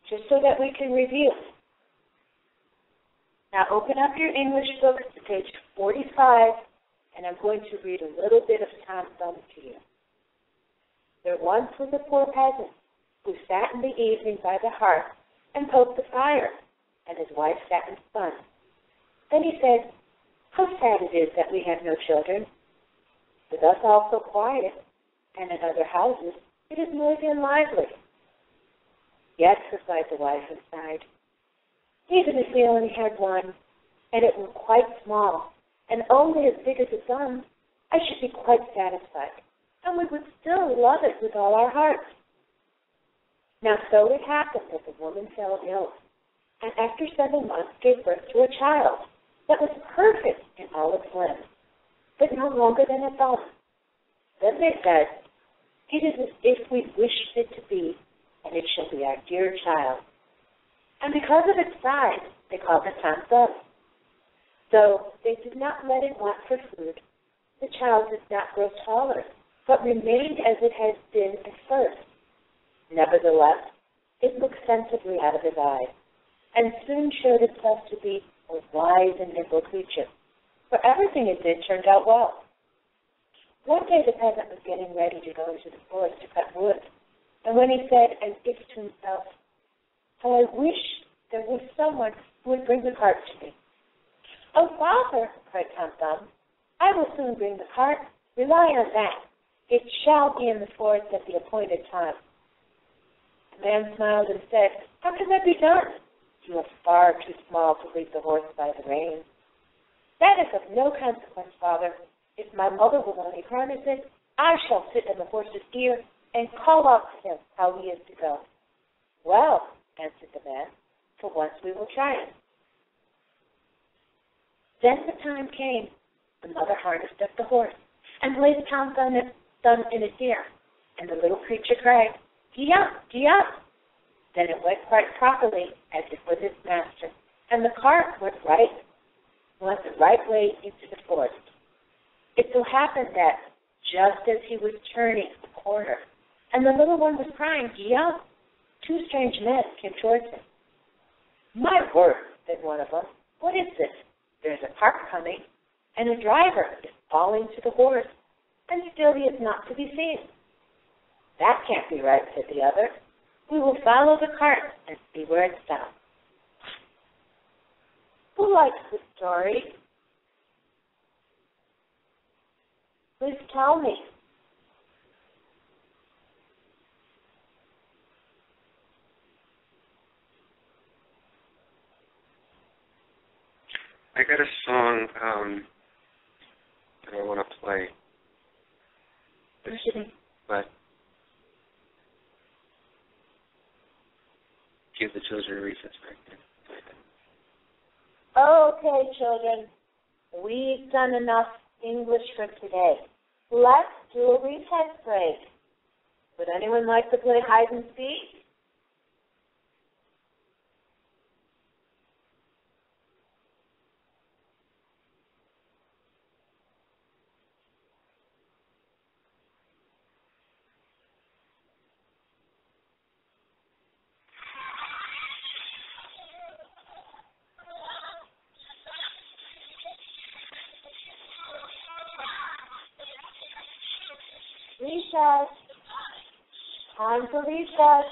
just so that we can review. Now open up your English books to page 45, and I'm going to read a little bit of Tom Thumb to you. There once was a poor peasant who sat in the evening by the hearth and poked the fire, and his wife sat and spun. Then he said, "How sad it is that we have no children. With us all so quiet, and in other houses, it is noisy and lively." "Yes," replied the wife and sighed. "Even if we only had one, and it were quite small, and only as big as a thumb, I should be quite satisfied, and we would still love it with all our hearts." Now so it happened that the woman fell ill, and after 7 months gave birth to a child that was perfect in all its limbs, but no longer than a thumb. Then they said, "It is as if we wished it to be, and it shall be our dear child." And because of its size, they called it Tom Thumb. So they did not let it want for food. The child did not grow taller, but remained as it had been at first. Nevertheless, it looked sensibly out of his eyes, and soon showed itself to be a wise and nimble creature, for everything it did turned out well. One day the peasant was getting ready to go into the forest to cut wood, and when he said, as if to himself, "How I wish there was someone who would bring the cart to me." "Oh, father," cried Tom Thumb, "I will soon bring the cart. Rely on that. It shall be in the forest at the appointed time." The man smiled and said, "How can that be done? You are far too small to lead the horse by the reins." "That is of no consequence, father. If my mother will only harness it, I shall sit in the horse's ear and call out to him how he is to go." "Well," answered the man, "for once we will try it." Then the time came. The mother harnessed up the horse and placed Tom Thumb in its ear, and the little creature cried, "Gee-up, gee-up." Then it went quite properly, as if with its master, and the cart went the right way into the forest. It so happened that, just as he was turning the corner, and the little one was crying, "Gee-up," 2 strange men came towards him. "My word," said one of them, "what is this? There's a cart coming, and a driver is falling to the horse, and still he is not to be seen." "That can't be right," said the other. "We will follow the cart and see where it stops." Who likes the story? Please tell me. I got a song that I want to play. But give the children a recess break. Okay, children. We've done enough English for today. Let's do a recess break. Would anyone like to play hide and seek? Recess. Time for recess.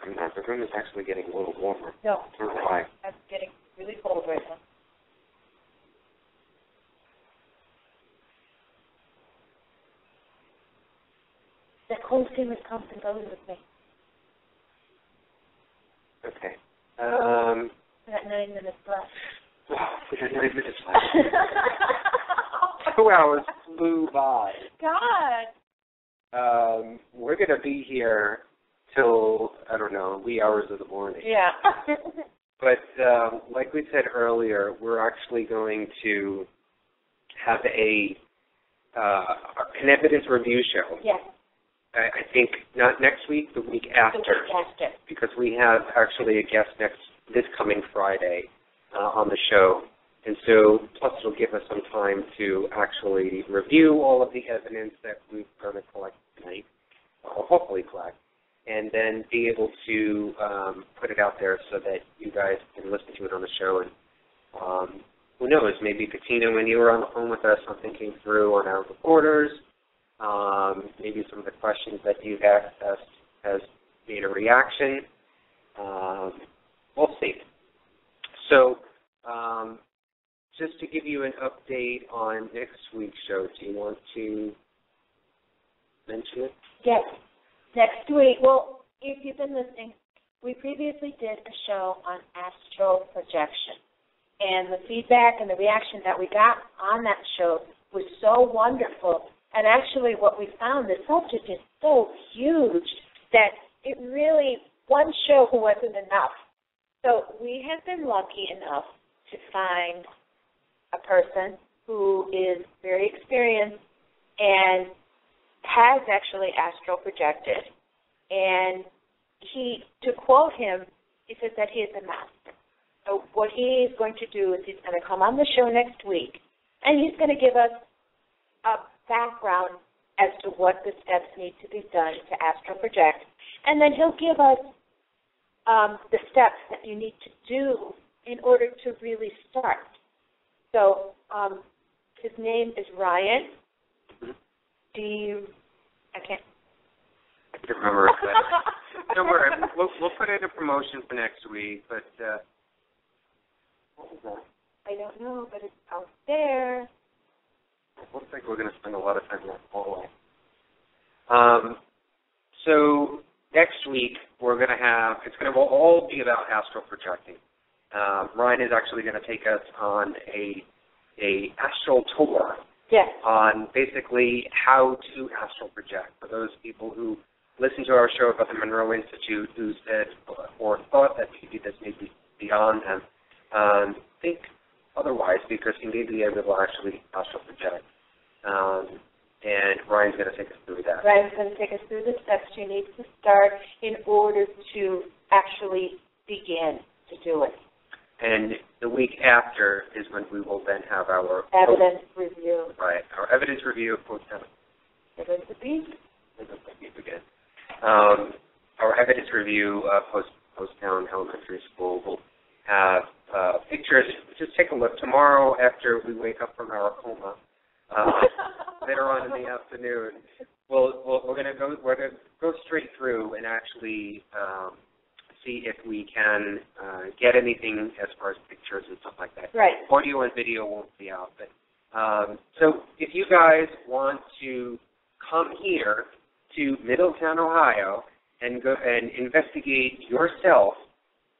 I'm not. The room is actually getting a little warmer. No. I don't know why. It's getting really cold right now. whole series comes and goes with me. Okay. We got 9 minutes left. We got 9 minutes left. 2 hours flew by. God. We're going to be here till, I don't know, wee hours of the morning. Yeah. But like we said earlier, we're actually going to have an evidence review show. Yes. I think not next week, the week after. The week after. Because we have actually a guest this coming Friday on the show. And so, plus it'll give us some time to actually review all of the evidence that we're going to collect tonight, or hopefully collect, and then be able to put it out there so that you guys can listen to it on the show. And who knows, maybe Katina, when you were on the phone with us, something came through on our recorders. Maybe some of the questions that you've asked us has made a reaction. We'll see. So, just to give you an update on next week's show, do you want to mention it? Yes. Next week, well, if you've been listening, we previously did a show on astral projection. And the feedback and the reaction that we got on that show was so wonderful. And actually what we found, the subject is so huge that it really, one show wasn't enough. So we have been lucky enough to find a person who is very experienced and has actually astral projected. And to quote him, he says that he is a master. So what he is going to do is he's going to come on the show next week, and he's going to give us a background as to what the steps need to be done to astral project. And then he'll give us the steps that you need to do in order to really start. So his name is Ryan. I can't remember. Don't worry. We'll put in a promotion for next week, but what was that? I don't know, but it's out there. It looks like we're going to spend a lot of time in that hallway. So next week we're going to have, it's going to all be about astral projecting. Ryan is actually going to take us on a astral tour. Yes. On basically how to astral project. For those people who listened to our show about the Monroe Institute who said or thought that maybe this may be beyond them, think otherwise, because he may be able to actually astral project. And Ryan's going to take us through that. Ryan's going to take us through the steps you need to start in order to actually begin to do it. And the week after is when we will then have our evidence review. Right, our evidence review of Poasttown. Evidence review. Again. Our evidence review of Poasttown Elementary School will have pictures. Just take a look tomorrow after we wake up from our coma. Later on in the afternoon, we're going to go straight through and actually see if we can get anything as far as pictures and stuff like that. Right. Audio and video won't be out, but so if you guys want to come here to Middletown, Ohio, and go and investigate yourself,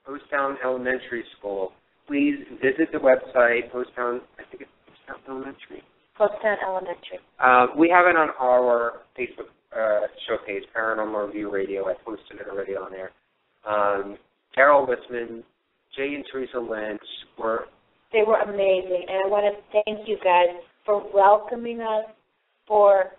Poasttown Elementary School, please visit the website, Poasttown. I think it's Poasttown Elementary. Poasttown Elementary. We have it on our Facebook show page, Paranormal Review Radio. I posted it already on there. Carol Wisman, Jay and Teresa Lynch they were amazing, and I want to thank you guys for welcoming us, for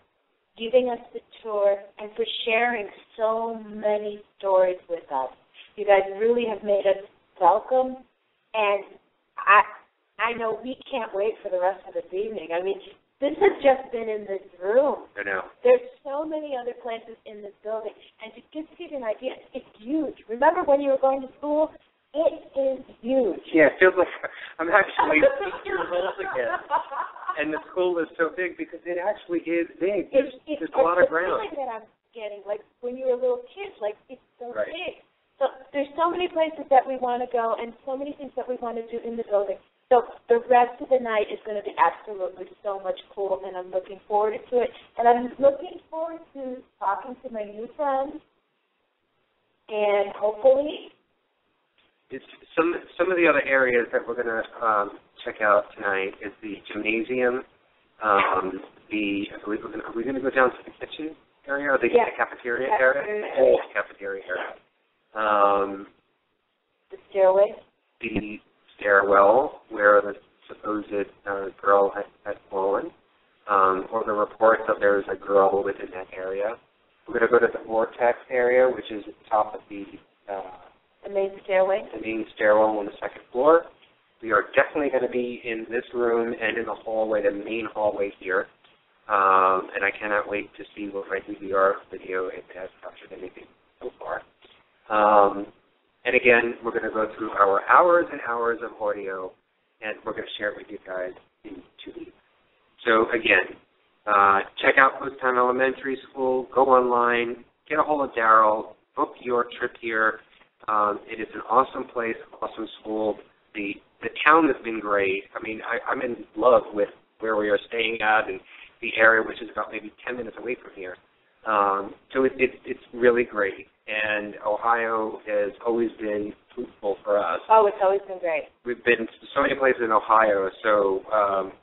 giving us the tour, and for sharing so many stories with us. You guys really have made us welcome, and I know we can't wait for the rest of this evening. I mean, this has just been in this room. I know. There's so many other places in this building, and to just give you an idea, it's huge. Remember when you were going to school? It is huge. Yeah, it feels like I'm actually 6 years old again. And the school is so big because it actually is big. There's a lot of ground. It's the feeling that I'm getting, like when you were a little kid, like it's so right. big. So there's so many places that we want to go and so many things that we want to do in the building. So the rest of the night is going to be absolutely so much cool, and I'm looking forward to it. And I'm looking forward to talking to my new friends, and hopefully. It's some of the other areas that we're going to check out tonight is the gymnasium. Are we going to go down to the kitchen area or the cafeteria area? Area. Cafeteria area. The stairway. The stairwell where the supposed girl had fallen, or the reports that there is a girl within that area. We're going to go to the vortex area, which is at the top of the main stairway. The main stairwell on the second floor. We are definitely going to be in this room and in the hallway, the main hallway here. And I cannot wait to see what my DVR video if it has captured anything so far. And again, we're going to go through our hours and hours of audio, and we're going to share it with you guys in 2 weeks. So again, check out Poasttown Elementary School. Go online, get a hold of Daryl, book your trip here. It is an awesome place, awesome school. The town has been great. I mean, I'm in love with where we are staying at and the area, which is about maybe 10 minutes away from here. So it's really great. And Ohio has always been fruitful for us. Oh, it's always been great. We've been to so many places in Ohio, so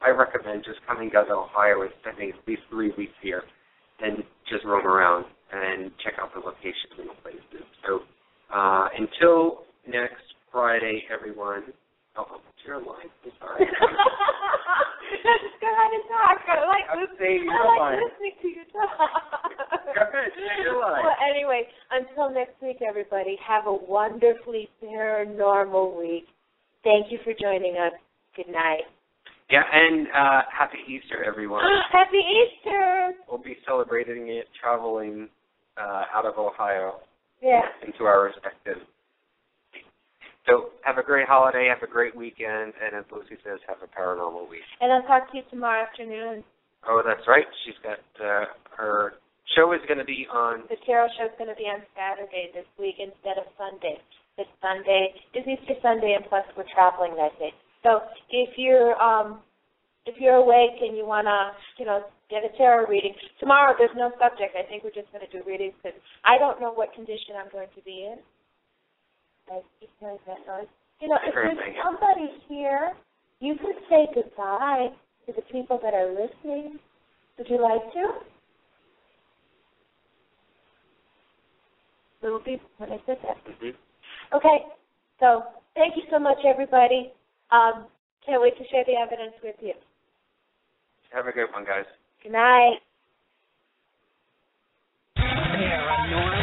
I recommend just coming down to Ohio and spending at least 3 weeks here and just roam around and check out the locations and the places. So until next Friday, everyone. Oh, what's your line? I'm sorry. Just go ahead and talk. I like listening to you talk. Go ahead, say your line. Well, anyway, until next week, everybody, have a wonderfully paranormal week. Thank you for joining us. Good night. Yeah, and happy Easter, everyone. Happy Easter. We'll be celebrating it, traveling out of Ohio into our respective. So have a great holiday, have a great weekend, and as Lucy says, have a paranormal week. And I'll talk to you tomorrow afternoon. Oh, that's right. She's got her show is going to be on. The tarot show is going to be on Saturday this week instead of Sunday. This Sunday is Easter Sunday, and plus we're traveling that day. So if you're awake and you want to, get a tarot reading tomorrow, there's no subject. I think we're just going to do readings because I don't know what condition I'm going to be in. I keep hearing that noise. If there's somebody here, you could say goodbye to the people that are listening. Would you like to? Little beep when I said that. Mm-hmm. Okay. So thank you so much, everybody. Can't wait to share the evidence with you. Have a good one, guys. Good night. Paranormal